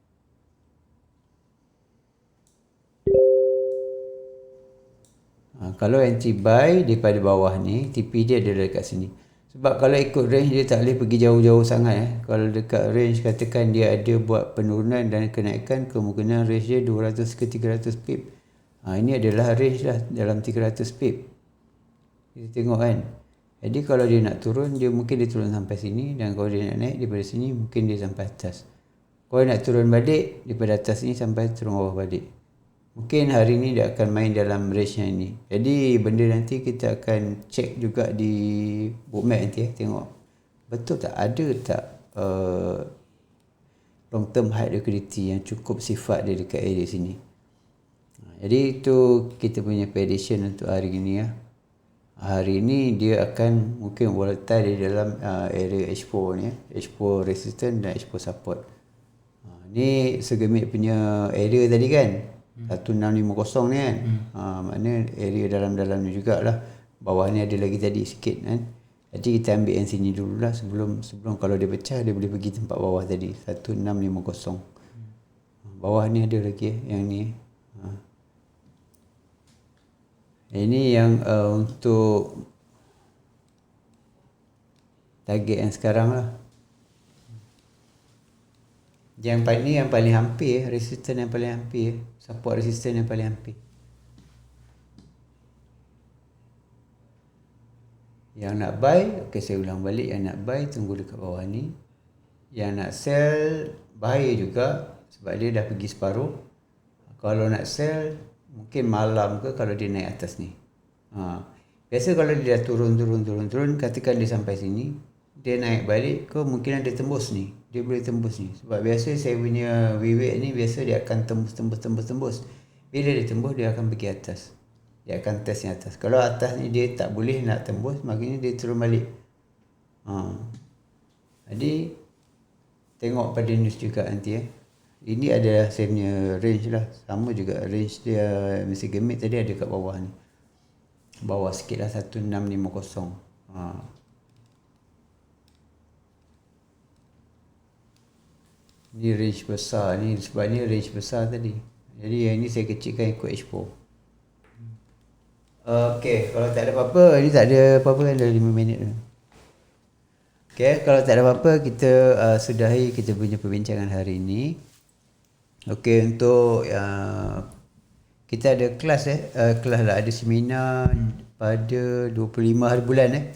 Kalau entry buy daripada bawah ni, TP dia ada dekat sini. Sebab kalau ikut range dia tak boleh pergi jauh-jauh sangat. Kalau dekat range katakan dia ada buat penurunan dan kenaikan, kemungkinan range dia 200 ke 300 pip. Ini adalah range lah dalam 300 pip. Kita tengok kan. Jadi kalau dia nak turun, mungkin dia turun sampai sini. Dan kalau dia nak naik daripada sini, mungkin dia sampai atas. Kalau nak turun balik, daripada atas ni sampai turun bawah balik. Mungkin hari ni dia akan main dalam range yang ni. Jadi benda nanti kita akan check juga di bookmap nanti tengok betul tak ada tak long term high liquidity yang cukup sifat dia dekat area sini. Jadi itu kita punya prediction untuk hari ni ya. Hari ni dia akan mungkin volatile di dalam area H4 ni ya. H4 resistance dan H4 support. Ni segemit punya area tadi kan. 1650 ni kan. Maknanya area dalam-dalam ni jugalah. Bawah ni ada lagi tadi sikit kan. Jadi kita ambil yang sini dululah sebelum kalau dia pecah dia boleh pergi tempat bawah tadi 1650. Bawah ni ada lagi yang ni. Ini yang untuk target yang sekarang lah. Yang paling hampir, resistance yang paling hampir, support resistance yang paling hampir. Yang nak buy, saya ulang balik, yang nak buy tunggu dekat bawah ni. Yang nak sell bahaya juga sebab dia dah pergi separuh. Kalau nak sell mungkin malam ke kalau dia naik atas ni. Biasa kalau dia dah turun, katakan dia sampai sini, dia naik balik ke mungkin dia tembus ni. Dia boleh tembus ni. Sebab biasa saya punya wiwit ni biasa dia akan tembus. Bila dia tembus dia akan pergi atas. Dia akan test yang atas. Kalau atas ni dia tak boleh nak tembus, maknanya dia turun balik. Jadi tengok pada news juga nanti Ini adalah saya punya range lah. Sama juga range dia mesti gemit tadi ada kat bawah ni. Bawah sikit lah 1650. Ni range besar ni sebab ni range besar tadi. Jadi yang ni saya kecilkan ikut H4. Okey, kalau tak ada apa-apa, ni tak ada apa-apa kan dah 5 minit dah. Okey, kalau tak ada apa-apa kita sudahi kita punya perbincangan hari ini. Okey, untuk kita ada kelas kelas lah, ada seminar pada 25 hari bulan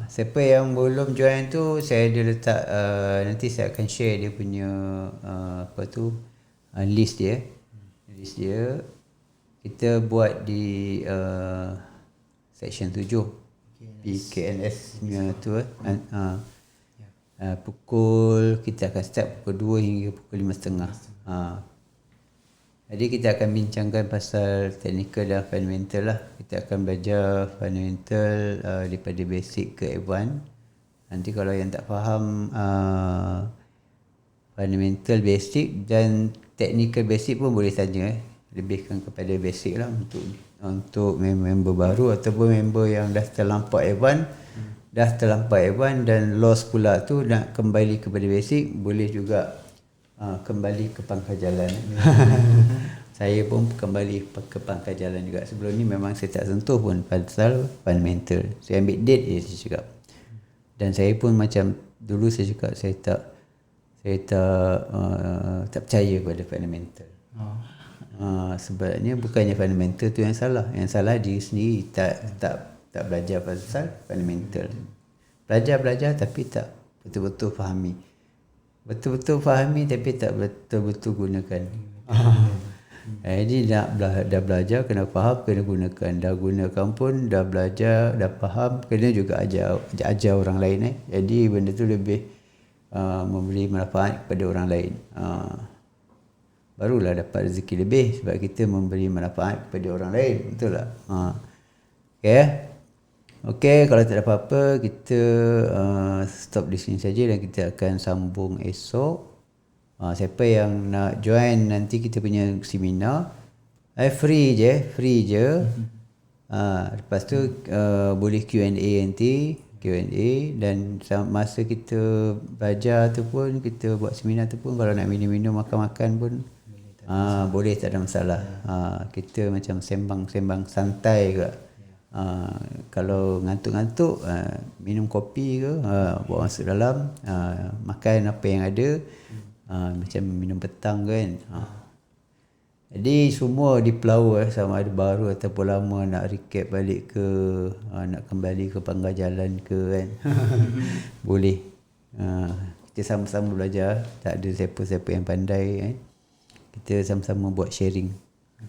siapa yang belum join tu saya ada letak nanti saya akan share dia punya list dia. Kita buat di section 7 PKNS punya tu pukul kita akan start pukul 2 hingga pukul 5.30. Jadi kita akan bincangkan pasal technical dan fundamental lah. Kita akan belajar fundamental daripada basic ke advance. Nanti kalau yang tak faham fundamental, basic dan technical basic pun boleh tanya lebihkan kepada basic lah untuk member baru ataupun member yang dah terlampau advance. Dah terlampau advance dan lost pula tu nak kembali kepada basic, boleh juga kembali ke pangkal jalan. Saya pun kembali ke pangkal jalan juga. Sebelum ni memang saya tak sentuh pun pasal fundamental. Saya ambil date je saya cakap. Dan saya pun macam dulu saya cakap saya tak percaya pada fundamental. Sebabnya bukannya fundamental tu yang salah. Yang salah diri sendiri tak belajar pasal fundamental. Belajar tapi tak betul-betul fahami. Betul-betul fahami tapi tak betul-betul gunakan. Jadi dah belajar kena faham, kena gunakan. Dah gunakan pun dah belajar, dah faham, kena juga ajar orang lain. Jadi benda tu lebih memberi manfaat kepada orang lain. barulah dapat rezeki lebih sebab kita memberi manfaat kepada orang lain, betul tak? Okey, kalau tak ada apa-apa kita stop di sini saja dan kita akan sambung esok. Siapa yang nak join nanti kita punya seminar, free je. Lepas tu boleh Q&A nanti, dan masa kita belajar tu pun, kita buat seminar tu pun, kalau nak minum-minum, makan-makan pun boleh, tak ada masalah. Kita macam sembang-sembang santai ke. Kalau ngantuk-ngantuk, minum kopi ke, bawa masuk dalam, makan apa yang ada, macam minum petang kan. Jadi semua di Pelau sama ada baru ataupun lama nak recap balik ke, nak kembali ke pangkal jalan ke kan. Boleh. Kita sama-sama belajar, tak ada siapa-siapa yang pandai kan. Kita sama-sama buat sharing.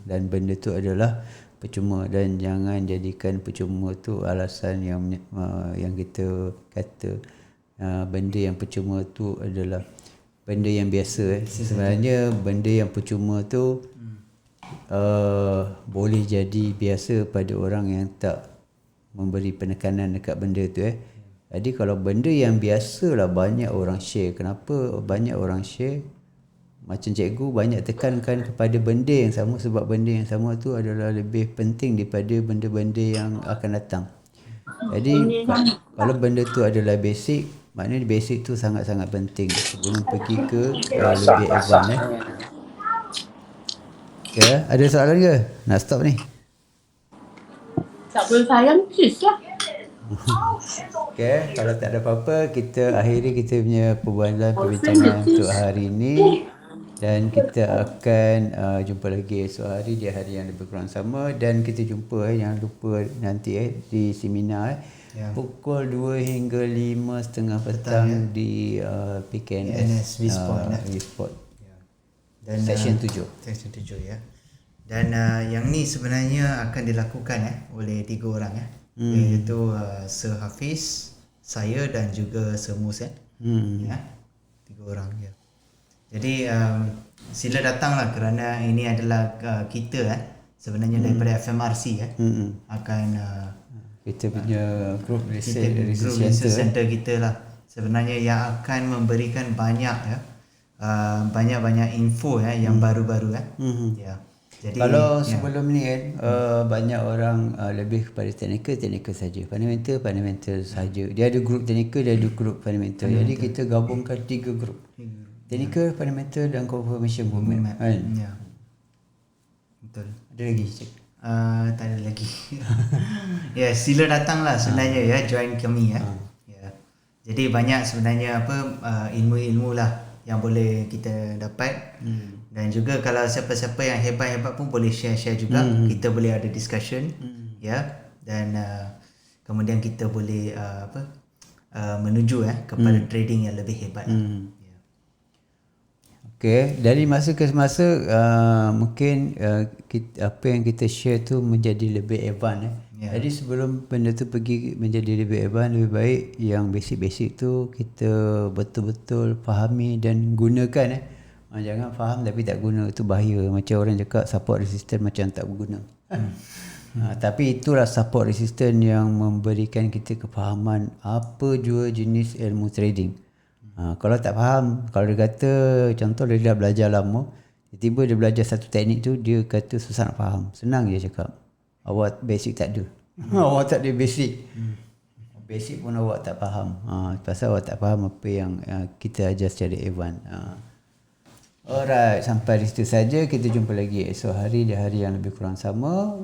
Dan benda tu adalah percuma, dan jangan jadikan percuma tu alasan yang kita kata benda yang percuma tu adalah benda yang biasa. Sebenarnya benda yang percuma tu boleh jadi biasa pada orang yang tak memberi penekanan dekat benda tu. Jadi kalau benda yang biasa lah banyak orang share. Kenapa banyak orang share? Macam cikgu banyak tekankan kepada benda yang sama, sebab benda yang sama tu adalah lebih penting daripada benda-benda yang akan datang. Jadi kalau benda tu adalah basic, maknanya basic tu sangat-sangat penting sebelum pergi ke lebih advance. Ya, ada soalan ke? Nak stop ni? Tak boleh sayang, sis lah. Okay, kalau tak ada apa-apa, kita akhiri kita punya perbincangan untuk hari ini. Dan kita akan jumpa lagi esok hari di hari yang lebih kurang sama. Dan kita jumpa jangan lupa nanti di seminar pukul 2 hingga 5:30 petang di PKNS V-Sport. Dan Section 7 ya. Dan yang ni sebenarnya akan dilakukan oleh 3 orang iaitu Sir Hafiz, saya dan juga Sir Mus 3 orang ya. Jadi sila datanglah kerana ini adalah kita sebenarnya daripada FMRC akan kita punya group research center kita lah sebenarnya yang akan memberikan banyak banyak info yang baru-baru ya. Jadi kalau sebelum ni banyak orang lebih kepada technical saja, fundamental saja. Dia ada group technical, dia ada group fundamental. Jadi kita gabungkan 3 group. Technical, fundamental dan confirmation movement kan? Ya. Betul. Ada lagi cik? Tak ada lagi. Ya, sila datanglah sebenarnya join kami ya. Jadi banyak sebenarnya ilmu-ilmu lah yang boleh kita dapat. Dan juga kalau siapa-siapa yang hebat-hebat pun boleh share juga. Kita boleh ada discussion ya. Dan kemudian kita boleh menuju kepada trading yang lebih hebat. Okay, dari masa ke masa mungkin apa yang kita share tu menjadi lebih advance. Jadi sebelum benda tu pergi menjadi lebih advance, lebih baik yang basic-basic tu kita betul-betul fahami dan gunakan. Jangan faham tapi tak guna, itu bahaya. Macam orang cakap support resistance macam tak berguna. Tapi itulah support resistance yang memberikan kita kefahaman apa jua jenis ilmu trading. Kalau tak faham, kalau dia kata contoh dia dah belajar lama, tiba-tiba dia belajar satu teknik tu, dia kata susah nak faham. Senang je cakap, awak basic tak ada. Awak tak ada basic. Basic pun awak tak faham. Pasal awak tak faham apa yang kita ajar secara advance. Alright, sampai di situ saja. Kita jumpa lagi esok hari di hari yang lebih kurang sama.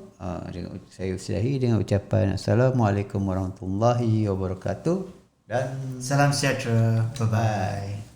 Saya usilahi dengan ucapan Assalamualaikum warahmatullahi wabarakatuh. Dan salam sejahtera. Bye-bye.